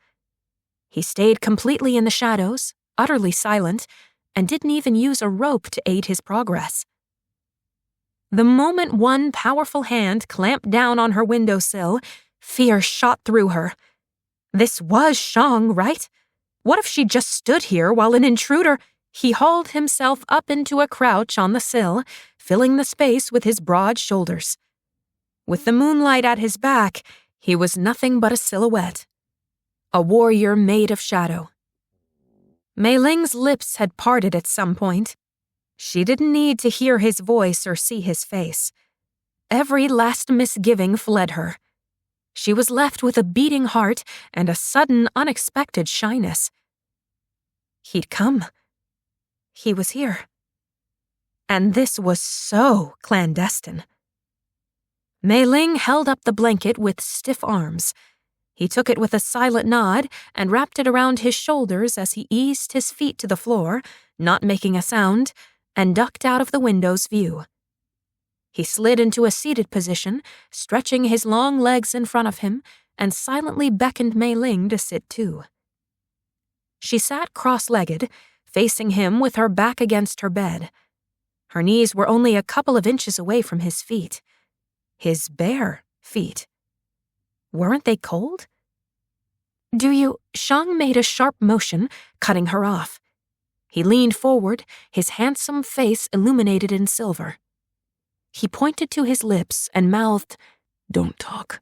He stayed completely in the shadows, utterly silent, and didn't even use a rope to aid his progress. The moment one powerful hand clamped down on her windowsill, fear shot through her. This was Shang, right? What if she just stood here while an intruder— He hauled himself up into a crouch on the sill, filling the space with his broad shoulders. With the moonlight at his back, he was nothing but a silhouette. A warrior made of shadow. Meiling's lips had parted at some point. She didn't need to hear his voice or see his face. Every last misgiving fled her. She was left with a beating heart and a sudden, unexpected shyness. He'd come. He was here. And this was so clandestine. Meiling held up the blanket with stiff arms. He took it with a silent nod and wrapped it around his shoulders as he eased his feet to the floor, not making a sound, and ducked out of the window's view. He slid into a seated position, stretching his long legs in front of him, and silently beckoned Meiling to sit too. She sat cross-legged, facing him with her back against her bed. Her knees were only a couple of inches away from his feet. His bare feet. Weren't they cold? Shang made a sharp motion, cutting her off. He leaned forward, his handsome face illuminated in silver. He pointed to his lips and mouthed, "Don't talk.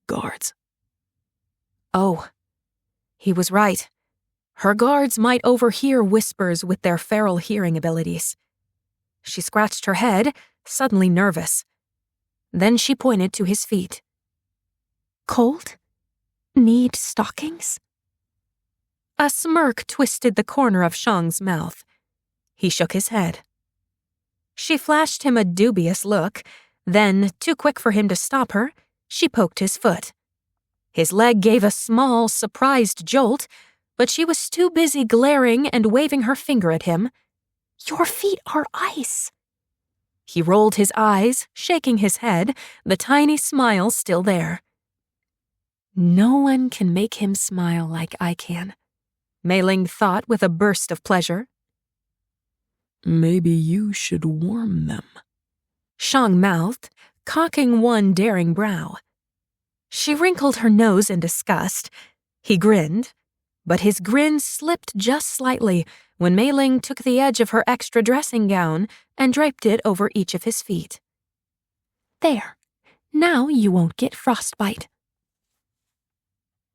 Guards." Oh, he was right. Her guards might overhear whispers with their feral hearing abilities. She scratched her head, suddenly nervous. Then she pointed to his feet. "Cold? Need stockings?" A smirk twisted the corner of Shang's mouth. He shook his head. She flashed him a dubious look, then, too quick for him to stop her, she poked his foot. His leg gave a small, surprised jolt, but she was too busy glaring and waving her finger at him. "Your feet are ice." He rolled his eyes, shaking his head, the tiny smile still there. No one can make him smile like I can, Meiling thought with a burst of pleasure. Maybe you should warm them, Shang mouthed, cocking one daring brow. She wrinkled her nose in disgust. He grinned, but his grin slipped just slightly when Meiling took the edge of her extra dressing gown and draped it over each of his feet. "There, now you won't get frostbite."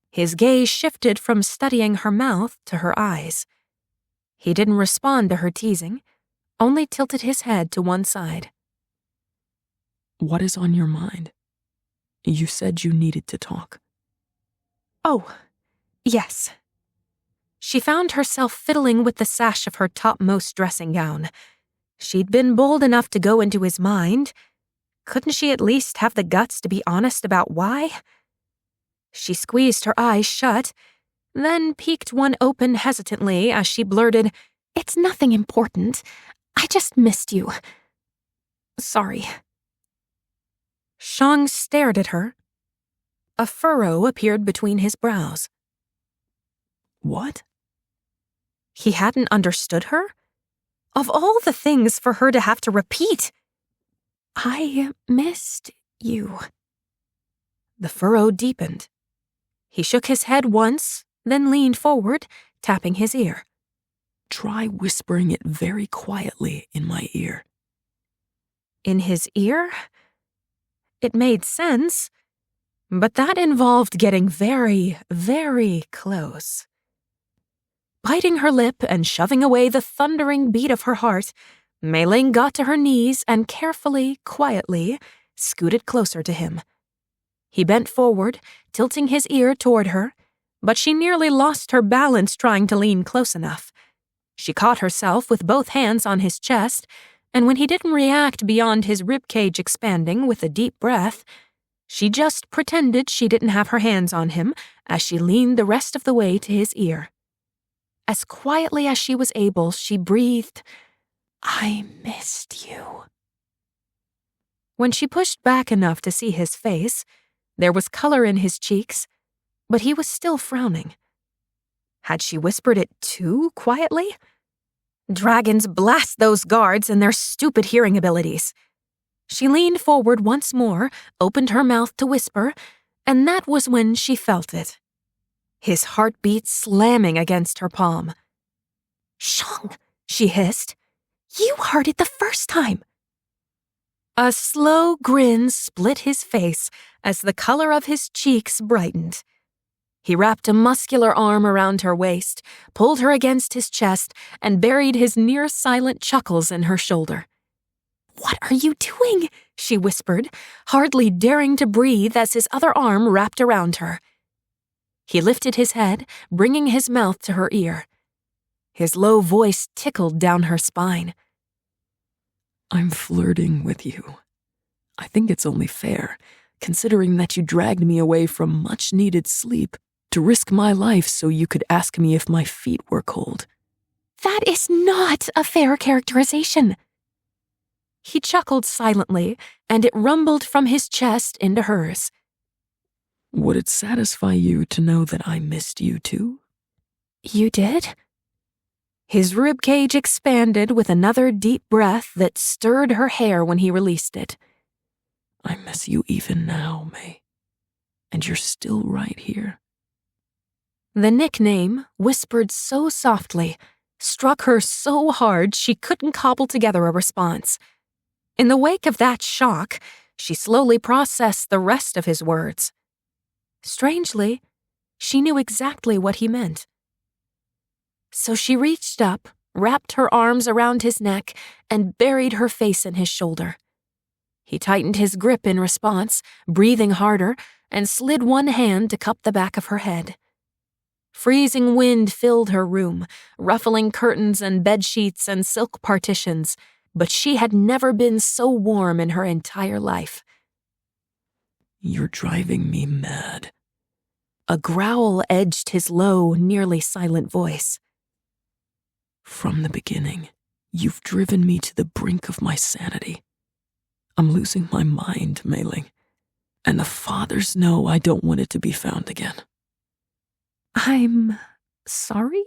His gaze shifted from studying her mouth to her eyes. He didn't respond to her teasing, only tilted his head to one side. "What is on your mind? You said you needed to talk." "Oh, yes." She found herself fiddling with the sash of her topmost dressing gown. She'd been bold enough to go into his mind. Couldn't she at least have the guts to be honest about why? She squeezed her eyes shut, then peeked one open hesitantly as she blurted, "It's nothing important. I just missed you. Sorry." Shang stared at her. A furrow appeared between his brows. What? He hadn't understood her? Of all the things for her to have to repeat. I missed you. The furrow deepened. He shook his head once, then leaned forward, tapping his ear. Try whispering it very quietly in my ear. In his ear? It made sense, but that involved getting very, very close. Biting her lip and shoving away the thundering beat of her heart, Meiling got to her knees and carefully, quietly, scooted closer to him. He bent forward, tilting his ear toward her, but she nearly lost her balance trying to lean close enough. She caught herself with both hands on his chest, and when he didn't react beyond his ribcage expanding with a deep breath, she just pretended she didn't have her hands on him as she leaned the rest of the way to his ear. As quietly as she was able, she breathed, "I missed you." When she pushed back enough to see his face, there was color in his cheeks, but he was still frowning. Had she whispered it too quietly? Dragons blast those guards and their stupid hearing abilities. She leaned forward once more, opened her mouth to whisper, and that was when she felt it. His heartbeat slamming against her palm. "Shang," she hissed. "You heard it the first time." A slow grin split his face as the color of his cheeks brightened. He wrapped a muscular arm around her waist, pulled her against his chest, and buried his near-silent chuckles in her shoulder. "What are you doing?" she whispered, hardly daring to breathe as his other arm wrapped around her. He lifted his head, bringing his mouth to her ear. His low voice tickled down her spine. "I'm flirting with you. I think it's only fair, considering that you dragged me away from much-needed sleep to risk my life so you could ask me if my feet were cold." "That is not a fair characterization." He chuckled silently, and it rumbled from his chest into hers. "Would it satisfy you to know that I missed you too?" "You did?" His ribcage expanded with another deep breath that stirred her hair when he released it. "I miss you even now, May. And you're still right here." The nickname, whispered so softly, struck her so hard she couldn't cobble together a response. In the wake of that shock, she slowly processed the rest of his words. Strangely, she knew exactly what he meant. So she reached up, wrapped her arms around his neck, and buried her face in his shoulder. He tightened his grip in response, breathing harder, and slid one hand to cup the back of her head. Freezing wind filled her room, ruffling curtains and bedsheets and silk partitions, but she had never been so warm in her entire life. "You're driving me mad." A growl edged his low, nearly silent voice. "From the beginning, you've driven me to the brink of my sanity. I'm losing my mind, Meiling, and the fathers know I don't want it to be found again." "I'm sorry?"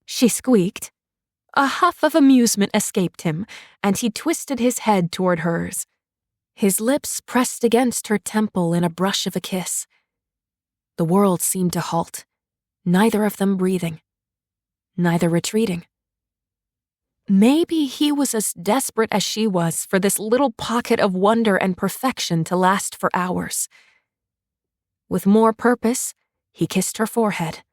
she squeaked. A huff of amusement escaped him, and he twisted his head toward hers. His lips pressed against her temple in a brush of a kiss. The world seemed to halt, neither of them breathing, neither retreating. Maybe he was as desperate as she was for this little pocket of wonder and perfection to last for hours. With more purpose, he kissed her forehead.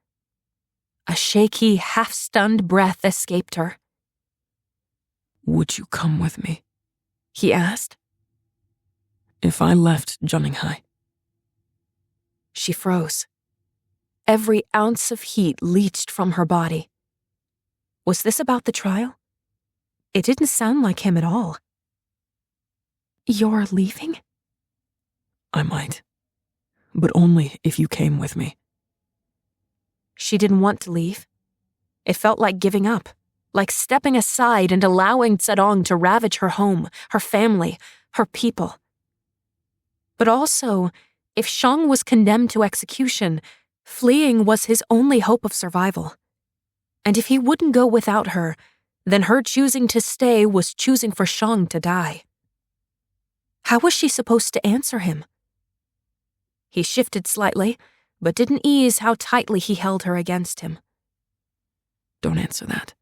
A shaky, half-stunned breath escaped her. "Would you come with me?" he asked. "If I left Juninghai." She froze. Every ounce of heat leached from her body. Was this about the trial? It didn't sound like him at all. "You're leaving?" "I might, but only if you came with me." She didn't want to leave. It felt like giving up, like stepping aside and allowing Zedong to ravage her home, her family, her people. But also, if Shang was condemned to execution, fleeing was his only hope of survival. And if he wouldn't go without her, then her choosing to stay was choosing for Shang to die. How was she supposed to answer him? He shifted slightly, but didn't ease how tightly he held her against him. Don't answer that.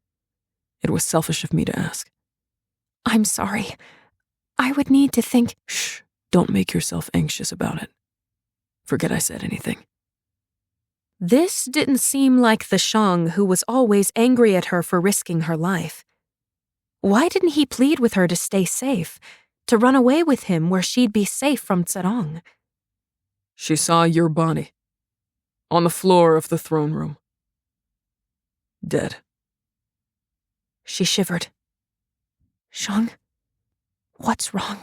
It was selfish of me to ask. I'm sorry. I would need to think. Shh, don't make yourself anxious about it. Forget I said anything. This didn't seem like the Shang who was always angry at her for risking her life. Why didn't he plead with her to stay safe, to run away with him where she'd be safe from Tsarong? She saw your body on the floor of the throne room. Dead. She shivered. Shang, what's wrong?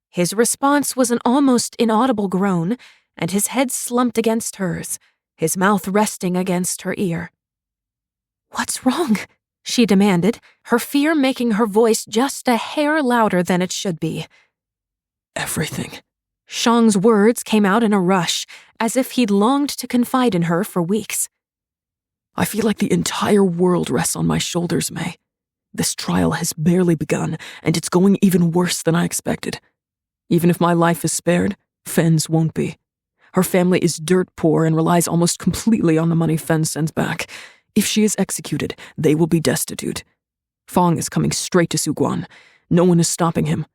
His response was an almost inaudible groan, and his head slumped against hers, his mouth resting against her ear. What's wrong? She demanded, her fear making her voice just a hair louder than it should be. Everything. Shang's words came out in a rush, as if he'd longed to confide in her for weeks. I feel like the entire world rests on my shoulders, May. This trial has barely begun, and it's going even worse than I expected. Even if my life is spared, Fen's won't be. Her family is dirt poor and relies almost completely on the money Fen sends back. If she is executed, they will be destitute. Fong is coming straight to Suguan. No one is stopping him.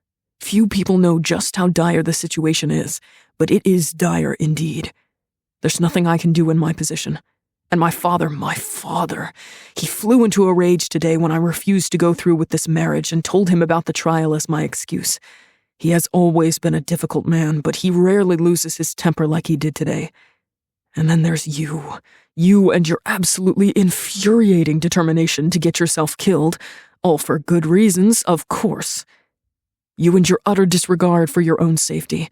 Few people know just how dire the situation is, but it is dire indeed. There's nothing I can do in my position. And my father, he flew into a rage today when I refused to go through with this marriage and told him about the trial as my excuse. He has always been a difficult man, but he rarely loses his temper like he did today. And then there's you. You and your absolutely infuriating determination to get yourself killed, all for good reasons, of course. You and your utter disregard for your own safety.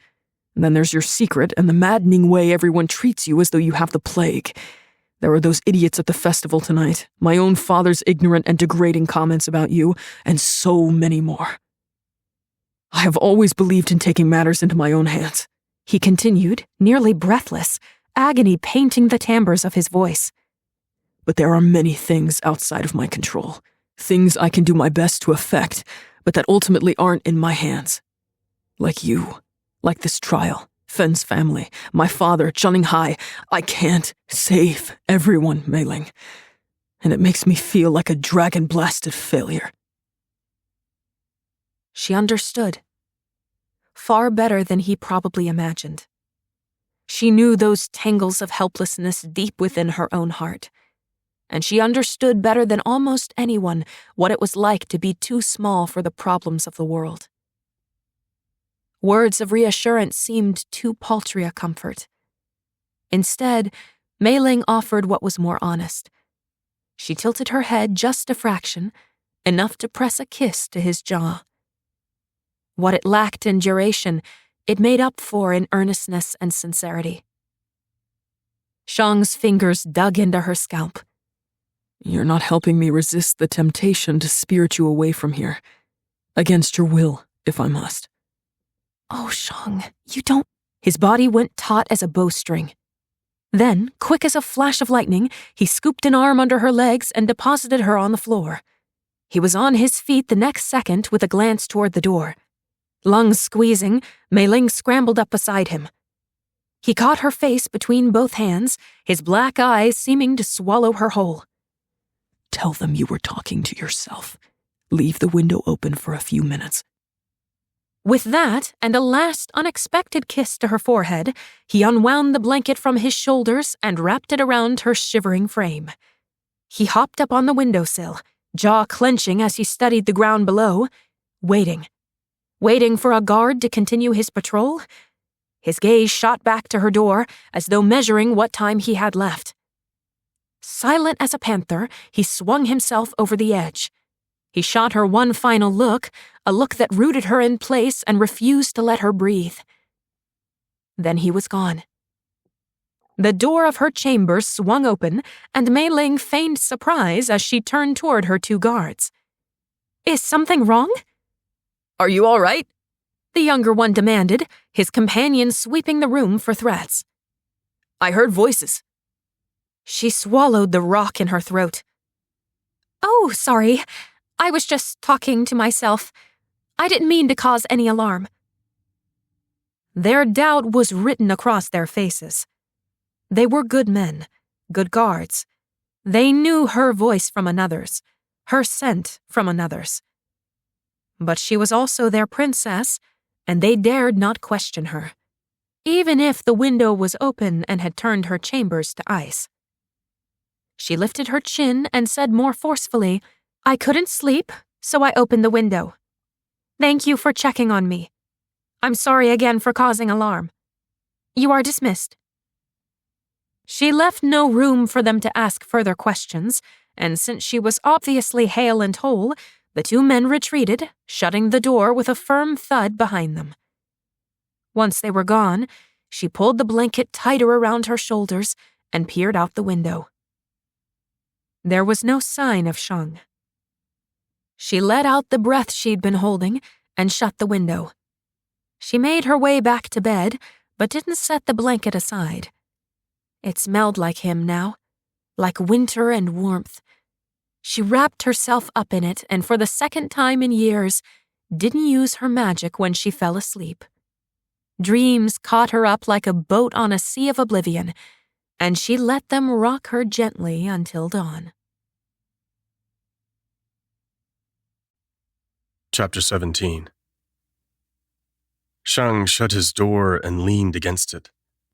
And then there's your secret and the maddening way everyone treats you as though you have the plague. There were those idiots at the festival tonight, my own father's ignorant and degrading comments about you, and so many more. I have always believed in taking matters into my own hands, he continued, nearly breathless, agony painting the timbres of his voice. But there are many things outside of my control, things I can do my best to affect, but that ultimately aren't in my hands. Like you, like this trial, Fen's family, my father, Chunning Hai. I can't save everyone, Meiling. And it makes me feel like a dragon-blasted failure. She understood. Far better than he probably imagined. She knew those tangles of helplessness deep within her own heart. And she understood better than almost anyone what it was like to be too small for the problems of the world. Words of reassurance seemed too paltry a comfort. Instead, Meiling offered what was more honest. She tilted her head just a fraction, enough to press a kiss to his jaw. What it lacked in duration, it made up for in earnestness and sincerity. Shang's fingers dug into her scalp. You're not helping me resist the temptation to spirit you away from here. Against your will, if I must. Oh, Shang, you don't... His body went taut as a bowstring. Then, quick as a flash of lightning, he scooped an arm under her legs and deposited her on the floor. He was on his feet the next second with a glance toward the door. Lungs squeezing, Meiling scrambled up beside him. He caught her face between both hands, his black eyes seeming to swallow her whole. Tell them you were talking to yourself. Leave the window open for a few minutes. With that, and a last unexpected kiss to her forehead, he unwound the blanket from his shoulders and wrapped it around her shivering frame. He hopped up on the windowsill, jaw clenching as he studied the ground below, waiting for a guard to continue his patrol. His gaze shot back to her door, as though measuring what time he had left. Silent as a panther, he swung himself over the edge. He shot her one final look, a look that rooted her in place and refused to let her breathe. Then he was gone. The door of her chamber swung open, and Meiling feigned surprise as she turned toward her two guards. Is something wrong? Are you all right? The younger one demanded, his companion sweeping the room for threats. I heard voices. She swallowed the rock in her throat. Oh, sorry. I was just talking to myself. I didn't mean to cause any alarm." Their doubt was written across their faces. They were good men, good guards. They knew her voice from another's, her scent from another's. But she was also their princess, and they dared not question her, even if the window was open and had turned her chambers to ice. She lifted her chin and said more forcefully, "I couldn't sleep, so I opened the window. Thank you for checking on me. I'm sorry again for causing alarm. You are dismissed." She left no room for them to ask further questions, and since she was obviously hale and whole, the two men retreated, shutting the door with a firm thud behind them. Once they were gone, she pulled the blanket tighter around her shoulders and peered out the window. There was no sign of Shang. She let out the breath she'd been holding and shut the window. She made her way back to bed, but didn't set the blanket aside. It smelled like him now, like winter and warmth. She wrapped herself up in it and for the second time in years, didn't use her magic when she fell asleep. Dreams caught her up like a boat on a sea of oblivion, and she let them rock her gently until dawn. Chapter 17. Shang shut his door and leaned against it,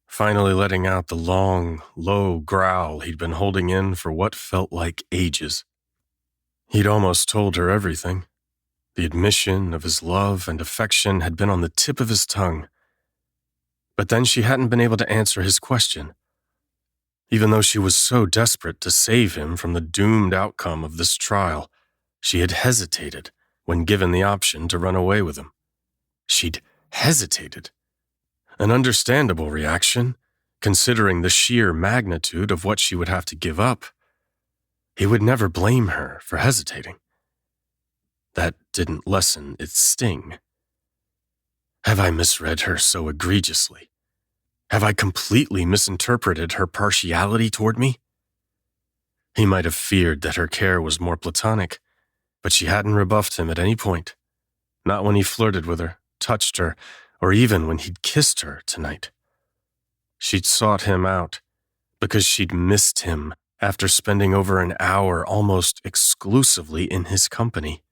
finally letting out the long, low growl he'd been holding in for what felt like ages. He'd almost told her everything. The admission of his love and affection had been on the tip of his tongue. But then she hadn't been able to answer his question. Even though she was so desperate to save him from the doomed outcome of this trial, she had hesitated when given the option to run away with him. She'd hesitated. An understandable reaction, considering the sheer magnitude of what she would have to give up. He would never blame her for hesitating. That didn't lessen its sting. Have I misread her so egregiously? Have I completely misinterpreted her partiality toward me? He might have feared that her care was more platonic, but she hadn't rebuffed him at any point. Not when he flirted with her, touched her, or even when he'd kissed her tonight. She'd sought him out because she'd missed him after spending over an hour almost exclusively in his company.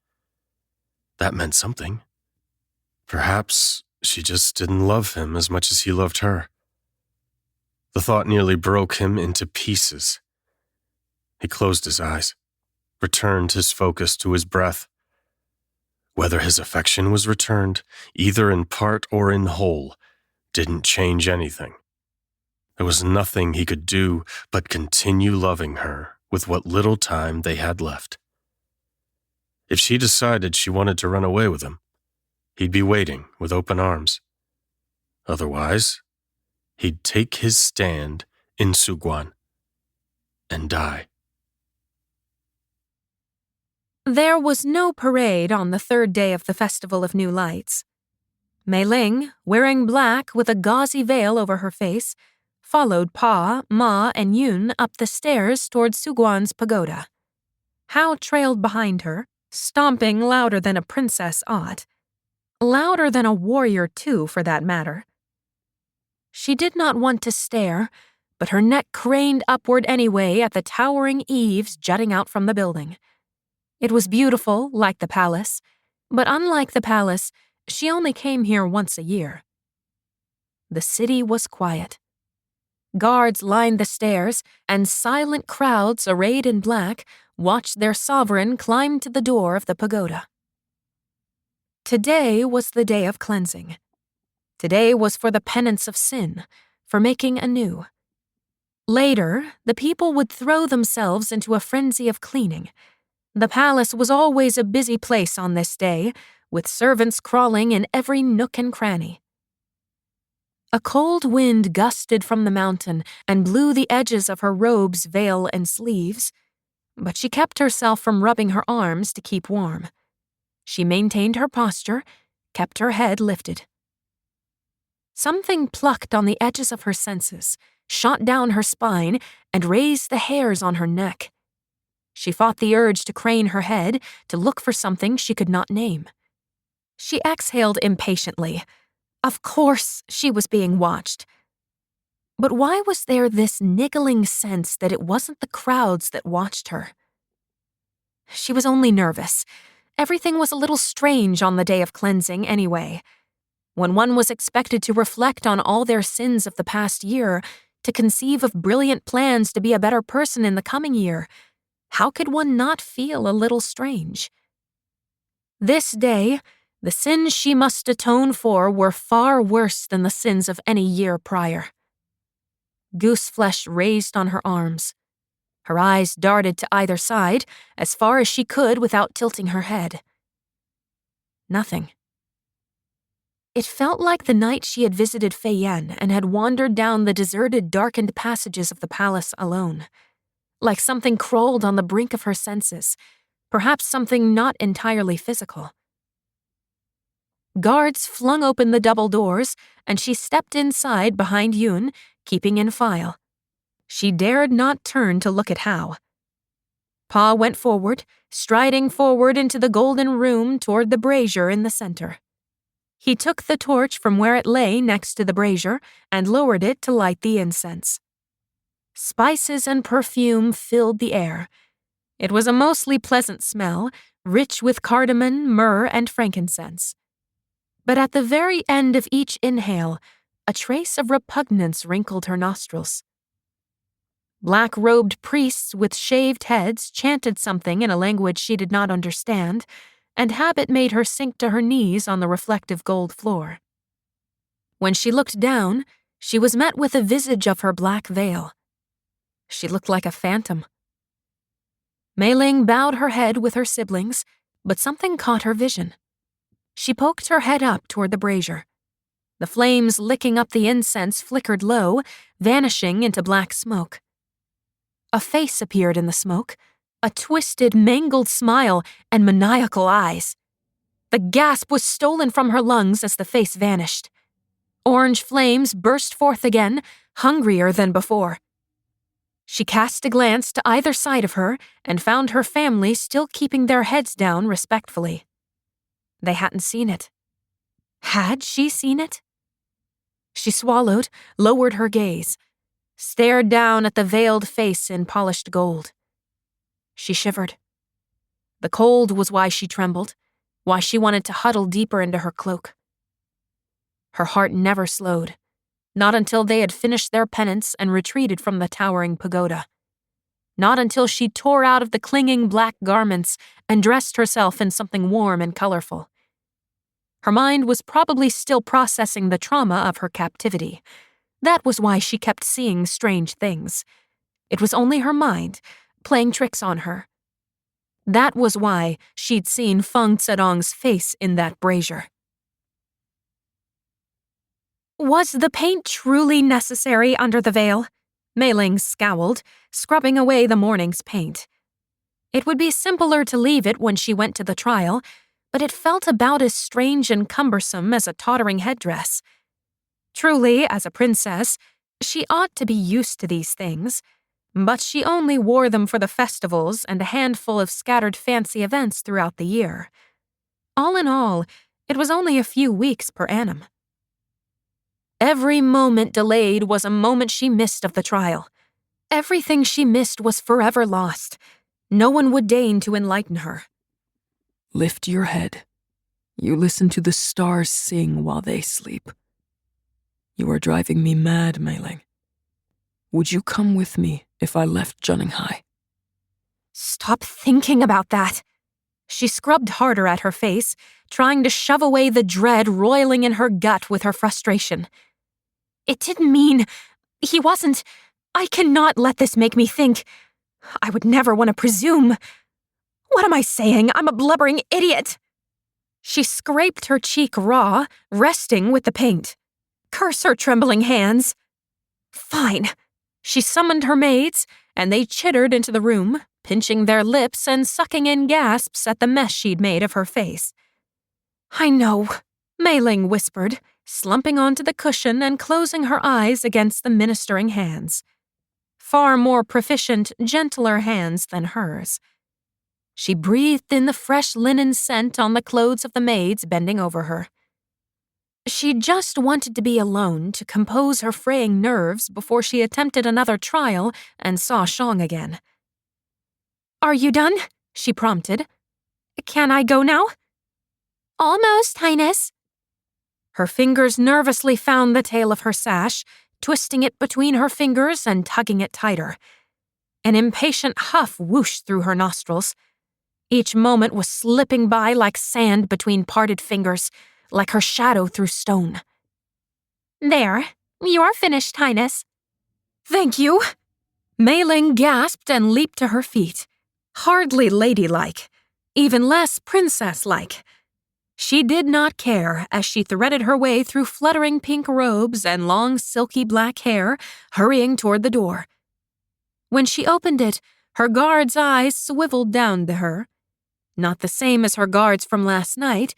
That meant something. Perhaps she just didn't love him as much as he loved her. The thought nearly broke him into pieces. He closed his eyes, returned his focus to his breath. Whether his affection was returned, either in part or in whole, didn't change anything. There was nothing he could do but continue loving her with what little time they had left. If she decided she wanted to run away with him, he'd be waiting with open arms. Otherwise, he'd take his stand in Suguan and die. There was no parade on the third day of the Festival of New Lights. Meiling, wearing black with a gauzy veil over her face, followed Pa, Ma, and Yun up the stairs toward Suguan's pagoda. Hao trailed behind her, stomping louder than a princess ought. Louder than a warrior, too, for that matter. She did not want to stare, but her neck craned upward anyway at the towering eaves jutting out from the building. It was beautiful, like the palace, but unlike the palace, she only came here once a year. The city was quiet. Guards lined the stairs, and silent crowds arrayed in black watched their sovereign climb to the door of the pagoda. Today was the day of cleansing. Today was for the penance of sin, for making anew. Later, the people would throw themselves into a frenzy of cleaning. The palace was always a busy place on this day, with servants crawling in every nook and cranny. A cold wind gusted from the mountain and blew the edges of her robe's veil and sleeves, but she kept herself from rubbing her arms to keep warm. She maintained her posture, kept her head lifted. Something plucked on the edges of her senses, shot down her spine, and raised the hairs on her neck. She fought the urge to crane her head, to look for something she could not name. She exhaled impatiently. Of course, she was being watched. But why was there this niggling sense that it wasn't the crowds that watched her? She was only nervous. Everything was a little strange on the day of cleansing anyway. When one was expected to reflect on all their sins of the past year, to conceive of brilliant plans to be a better person in the coming year, how could one not feel a little strange? This day, the sins she must atone for were far worse than the sins of any year prior. Gooseflesh raised on her arms. Her eyes darted to either side, as far as she could without tilting her head. Nothing. It felt like the night she had visited Fei Yan and had wandered down the deserted, darkened passages of the palace alone. Like something crawled on the brink of her senses, perhaps something not entirely physical. Guards flung open the double doors, and she stepped inside behind Yun, keeping in file. She dared not turn to look at Hao. Pa went forward, striding forward into the golden room toward the brazier in the center. He took the torch from where it lay next to the brazier and lowered it to light the incense. Spices and perfume filled the air. It was a mostly pleasant smell, rich with cardamom, myrrh, and frankincense. But at the very end of each inhale, a trace of repugnance wrinkled her nostrils. Black-robed priests with shaved heads chanted something in a language she did not understand, and habit made her sink to her knees on the reflective gold floor. When she looked down, she was met with a visage of her black veil. She looked like a phantom. Meiling bowed her head with her siblings, but something caught her vision. She poked her head up toward the brazier. The flames licking up the incense flickered low, vanishing into black smoke. A face appeared in the smoke, a twisted, mangled smile and maniacal eyes. The gasp was stolen from her lungs as the face vanished. Orange flames burst forth again, hungrier than before. She cast a glance to either side of her and found her family still keeping their heads down respectfully. They hadn't seen it. Had she seen it? She swallowed, lowered her gaze, stared down at the veiled face in polished gold. She shivered. The cold was why she trembled, why she wanted to huddle deeper into her cloak. Her heart never slowed, not until they had finished their penance and retreated from the towering pagoda. Not until she tore out of the clinging black garments and dressed herself in something warm and colorful. Her mind was probably still processing the trauma of her captivity. That was why she kept seeing strange things. It was only her mind, playing tricks on her. That was why she'd seen Feng Zedong's face in that brazier. Was the paint truly necessary under the veil? Meiling scowled, scrubbing away the morning's paint. It would be simpler to leave it when she went to the trial, but it felt about as strange and cumbersome as a tottering headdress. Truly, as a princess, she ought to be used to these things, but she only wore them for the festivals and a handful of scattered fancy events throughout the year. All in all, it was only a few weeks per annum. Every moment delayed was a moment she missed of the trial. Everything she missed was forever lost. No one would deign to enlighten her. Lift your head. You listen to the stars sing while they sleep. You are driving me mad, Meiling. Would you come with me if I left Juninghai? Stop thinking about that. She scrubbed harder at her face, trying to shove away the dread roiling in her gut with her frustration. It didn't mean... He wasn't... I cannot let this make me think. I would never want to presume. What am I saying? I'm a blubbering idiot. She scraped her cheek raw, resting with the paint. Curse her trembling hands. Fine. She summoned her maids, and they chittered into the room, pinching their lips and sucking in gasps at the mess she'd made of her face. I know, Meiling whispered, slumping onto the cushion and closing her eyes against the ministering hands. Far more proficient, gentler hands than hers. She breathed in the fresh linen scent on the clothes of the maids bending over her. She just wanted to be alone to compose her fraying nerves before she attempted another trial and saw Shang again. "Are you done?" she prompted. "Can I go now?" "Almost, Highness." Her fingers nervously found the tail of her sash, twisting it between her fingers and tugging it tighter. An impatient huff whooshed through her nostrils. Each moment was slipping by like sand between parted fingers, like her shadow through stone. "There, you're finished, Highness." "Thank you." Meiling gasped and leaped to her feet. Hardly ladylike, even less princess-like. She did not care as she threaded her way through fluttering pink robes and long silky black hair, hurrying toward the door. When she opened it, her guard's eyes swiveled down to her. Not the same as her guards from last night,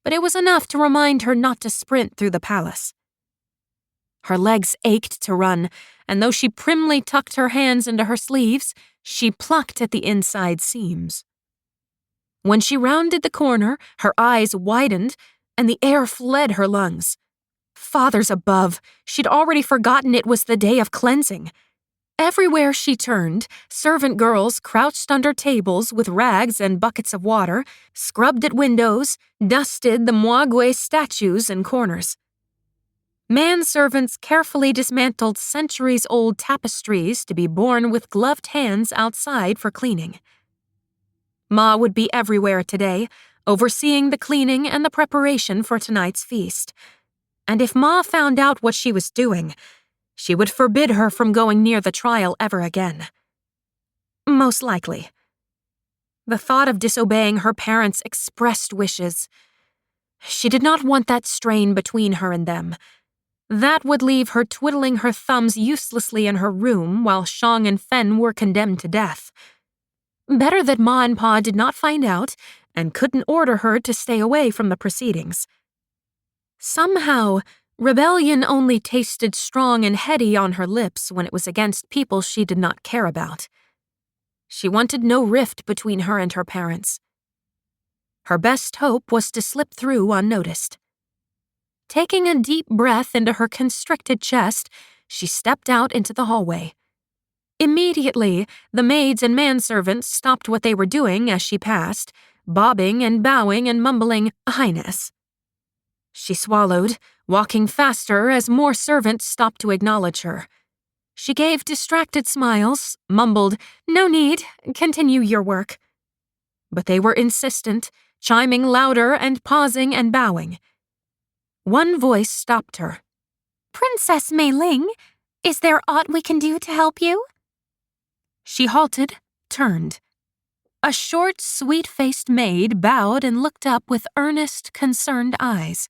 but it was enough to remind her not to sprint through the palace. Her legs ached to run, and though she primly tucked her hands into her sleeves, she plucked at the inside seams. When she rounded the corner, her eyes widened, and the air fled her lungs. Fathers above, she'd already forgotten it was the day of cleansing. Everywhere she turned, servant girls crouched under tables with rags and buckets of water, scrubbed at windows, dusted the Mwague statues in corners. Manservants carefully dismantled centuries-old tapestries to be borne with gloved hands outside for cleaning. Ma would be everywhere today, overseeing the cleaning and the preparation for tonight's feast. And if Ma found out what she was doing, she would forbid her from going near the trial ever again. Most likely. The thought of disobeying her parents' expressed wishes. She did not want that strain between her and them. That would leave her twiddling her thumbs uselessly in her room while Shang and Fen were condemned to death. Better that Ma and Pa did not find out and couldn't order her to stay away from the proceedings. Somehow, rebellion only tasted strong and heady on her lips when it was against people she did not care about. She wanted no rift between her and her parents. Her best hope was to slip through unnoticed. Taking a deep breath into her constricted chest, she stepped out into the hallway. Immediately, the maids and manservants stopped what they were doing as she passed, bobbing and bowing and mumbling, "Highness." She swallowed, walking faster as more servants stopped to acknowledge her. She gave distracted smiles, mumbled, "No need, continue your work." But they were insistent, chiming louder and pausing and bowing. One voice stopped her. "Princess Meiling, is there aught we can do to help you?" She halted, turned. A short, sweet-faced maid bowed and looked up with earnest, concerned eyes.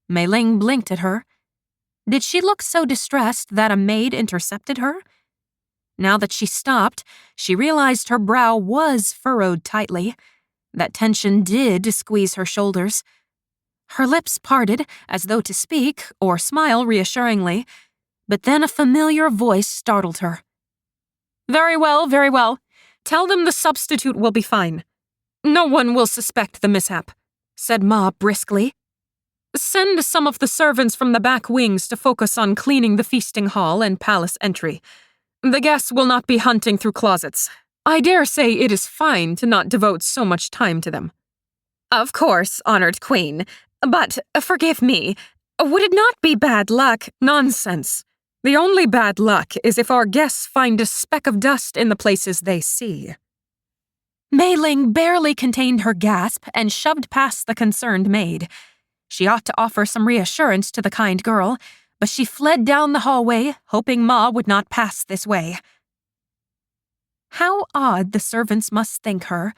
Meiling blinked at her. Did she look so distressed that a maid intercepted her? Now that she stopped, she realized her brow was furrowed tightly. That tension did squeeze her shoulders. Her lips parted, as though to speak or smile reassuringly, but then a familiar voice startled her. Very well, very well. Tell them the substitute will be fine. No one will suspect the mishap," said Ma briskly. "Send some of the servants from the back wings to focus on cleaning the feasting hall and palace entry. The guests will not be hunting through closets. I dare say it is fine to not devote so much time to them." "Of course, honored queen. But, forgive me, would it not be bad luck?" "Nonsense. The only bad luck is if our guests find a speck of dust in the places they see." Meiling barely contained her gasp and shoved past the concerned maid. She ought to offer some reassurance to the kind girl, but she fled down the hallway, hoping Ma would not pass this way. How odd the servants must think her.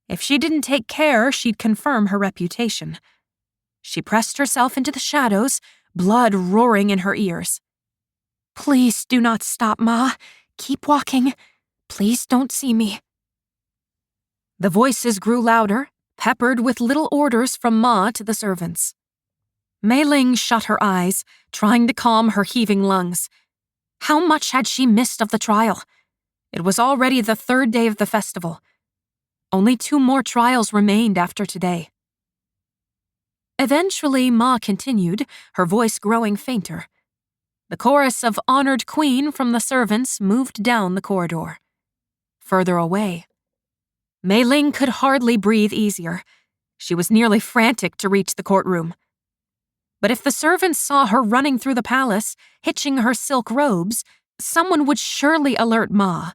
If she didn't take care, she'd confirm her reputation. She pressed herself into the shadows, blood roaring in her ears. "Please do not stop, Ma. Keep walking. Please don't see me." The voices grew louder, peppered with little orders from Ma to the servants. Meiling shut her eyes, trying to calm her heaving lungs. How much had she missed of the trial? It was already the third day of the festival. Only 2 more trials remained after today. Eventually, Ma continued, her voice growing fainter. The chorus of honored queen from the servants moved down the corridor. Further away, Meiling could hardly breathe easier. She was nearly frantic to reach the courtroom. But if the servants saw her running through the palace, hitching her silk robes, someone would surely alert Ma.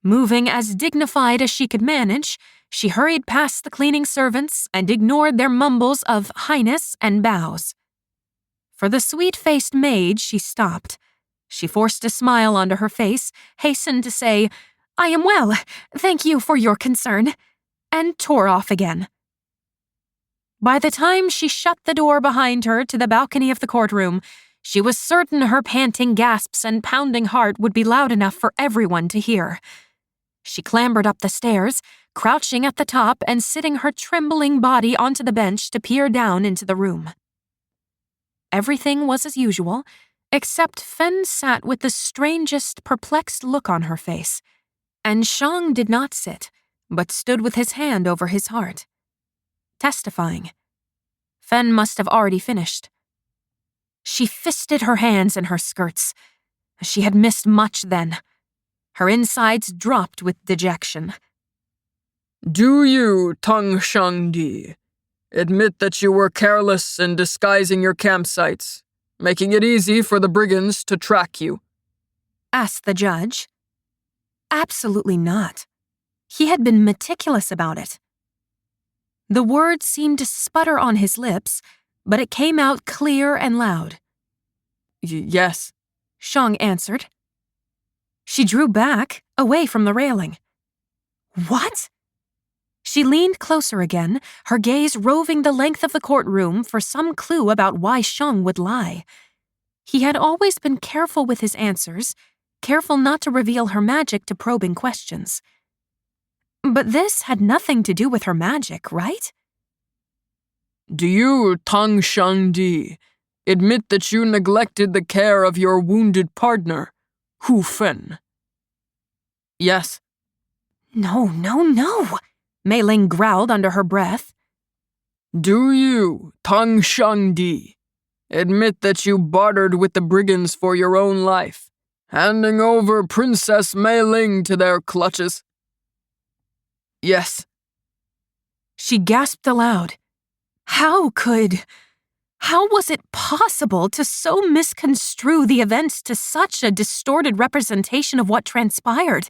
Moving as dignified as she could manage, she hurried past the cleaning servants and ignored their mumbles of highness and bows. For the sweet-faced maid, she stopped. She forced a smile onto her face, hastened to say, "I am well, thank you for your concern," and tore off again. By the time she shut the door behind her to the balcony of the courtroom, she was certain her panting gasps and pounding heart would be loud enough for everyone to hear. She clambered up the stairs, crouching at the top and sitting her trembling body onto the bench to peer down into the room. Everything was as usual, except Fen sat with the strangest, perplexed look on her face, and Shang did not sit, but stood with his hand over his heart, testifying. Fen must have already finished. She fisted her hands in her skirts. She had missed much then. Her insides dropped with dejection. Do you, Tang Shangdi, admit that you were careless in disguising your campsites, making it easy for the brigands to track you? Asked the judge. Absolutely not. He had been meticulous about it. The words seemed to sputter on his lips, but it came out clear and loud. Yes, Shang answered. She drew back, away from the railing. What? She leaned closer again, her gaze roving the length of the courtroom for some clue about why Shang would lie. He had always been careful with his answers, careful not to reveal her magic to probing questions. But this had nothing to do with her magic, right? Do you, Tang Shangdi, admit that you neglected the care of your wounded partner, Hu Fen? Yes. No, Meiling growled under her breath. Do you, Tang Shangdi, admit that you bartered with the brigands for your own life, handing over Princess Meiling to their clutches? Yes. She gasped aloud. How was it possible to so misconstrue the events to such a distorted representation of what transpired?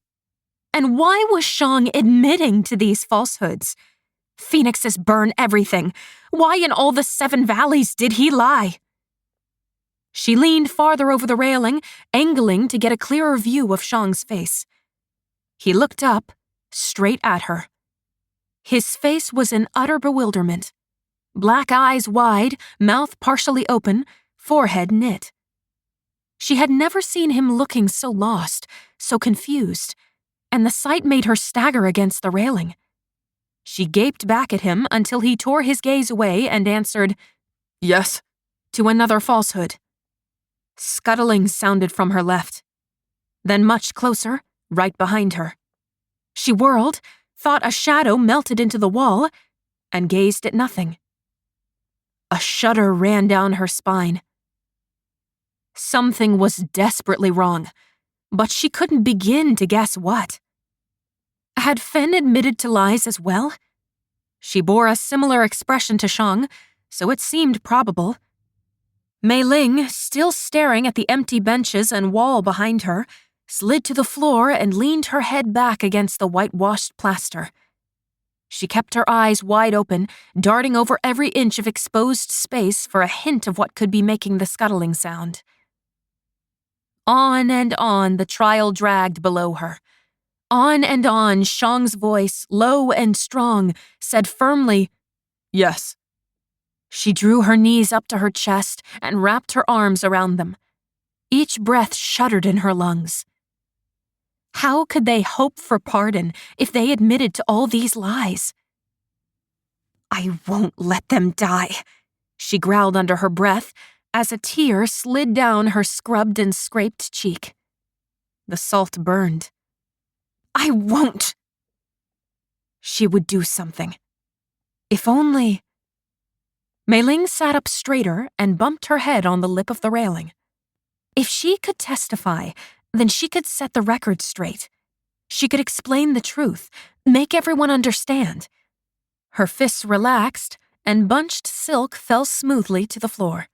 And why was Shang admitting to these falsehoods? Phoenixes burn everything. Why in all the 7 valleys did he lie? She leaned farther over the railing, angling to get a clearer view of Shang's face. He looked up, straight at her. His face was in utter bewilderment. Black eyes wide, mouth partially open, forehead knit. She had never seen him looking so lost, so confused, and the sight made her stagger against the railing. She gaped back at him until he tore his gaze away and answered, Yes, to another falsehood. Scuttling sounded from her left. Then much closer, right behind her. She whirled, thought a shadow melted into the wall, and gazed at nothing. A shudder ran down her spine. Something was desperately wrong, but she couldn't begin to guess what. Had Fen admitted to lies as well? She bore a similar expression to Shang, so it seemed probable. Meiling, still staring at the empty benches and wall behind her, slid to the floor and leaned her head back against the whitewashed plaster. She kept her eyes wide open, darting over every inch of exposed space for a hint of what could be making the scuttling sound. On and on the trial dragged below her. On and on, Shang's voice, low and strong, said firmly, yes. She drew her knees up to her chest and wrapped her arms around them. Each breath shuddered in her lungs. How could they hope for pardon if they admitted to all these lies? I won't let them die, she growled under her breath as a tear slid down her scrubbed and scraped cheek. The salt burned. I won't. She would do something. If only... Meiling sat up straighter and bumped her head on the lip of the railing. If she could testify, then she could set the record straight. She could explain the truth, make everyone understand. Her fists relaxed, and bunched silk fell smoothly to the floor.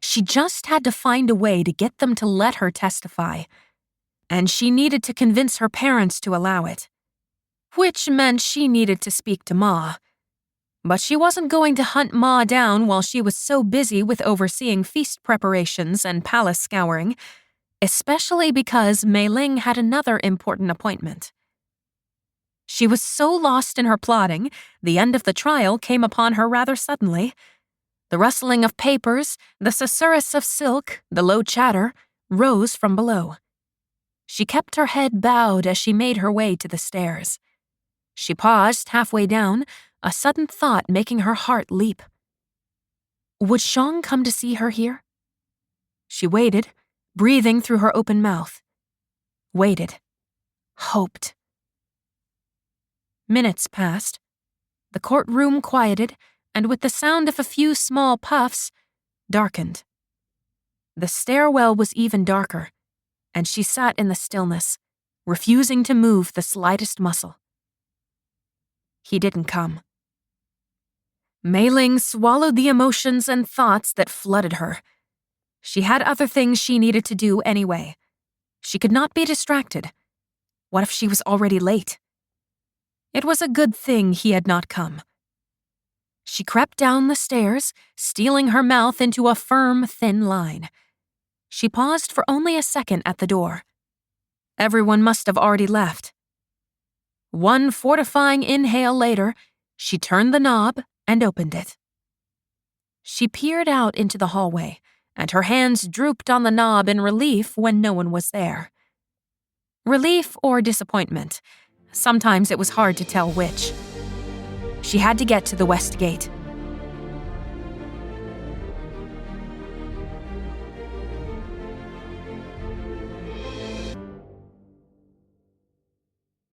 She just had to find a way to get them to let her testify, and she needed to convince her parents to allow it, which meant she needed to speak to Ma. But she wasn't going to hunt Ma down while she was so busy with overseeing feast preparations and palace scouring, especially because Meiling had another important appointment. She was so lost in her plotting, the end of the trial came upon her rather suddenly. The rustling of papers, the susurrus of silk, the low chatter, rose from below. She kept her head bowed as she made her way to the stairs. She paused halfway down, a sudden thought making her heart leap. Would Shang come to see her here? She waited, breathing through her open mouth. Waited. Hoped. Minutes passed. The courtroom quieted, and with the sound of a few small puffs, darkened. The stairwell was even darker, and she sat in the stillness, refusing to move the slightest muscle. He didn't come. Meiling swallowed the emotions and thoughts that flooded her. She had other things she needed to do anyway. She could not be distracted. What if she was already late? It was a good thing he had not come. She crept down the stairs, steeling her mouth into a firm, thin line. She paused for only a second at the door. Everyone must have already left. One fortifying inhale later, she turned the knob and opened it. She peered out into the hallway, and her hands drooped on the knob in relief when no one was there. Relief or disappointment. Sometimes it was hard to tell which. She had to get to the west gate.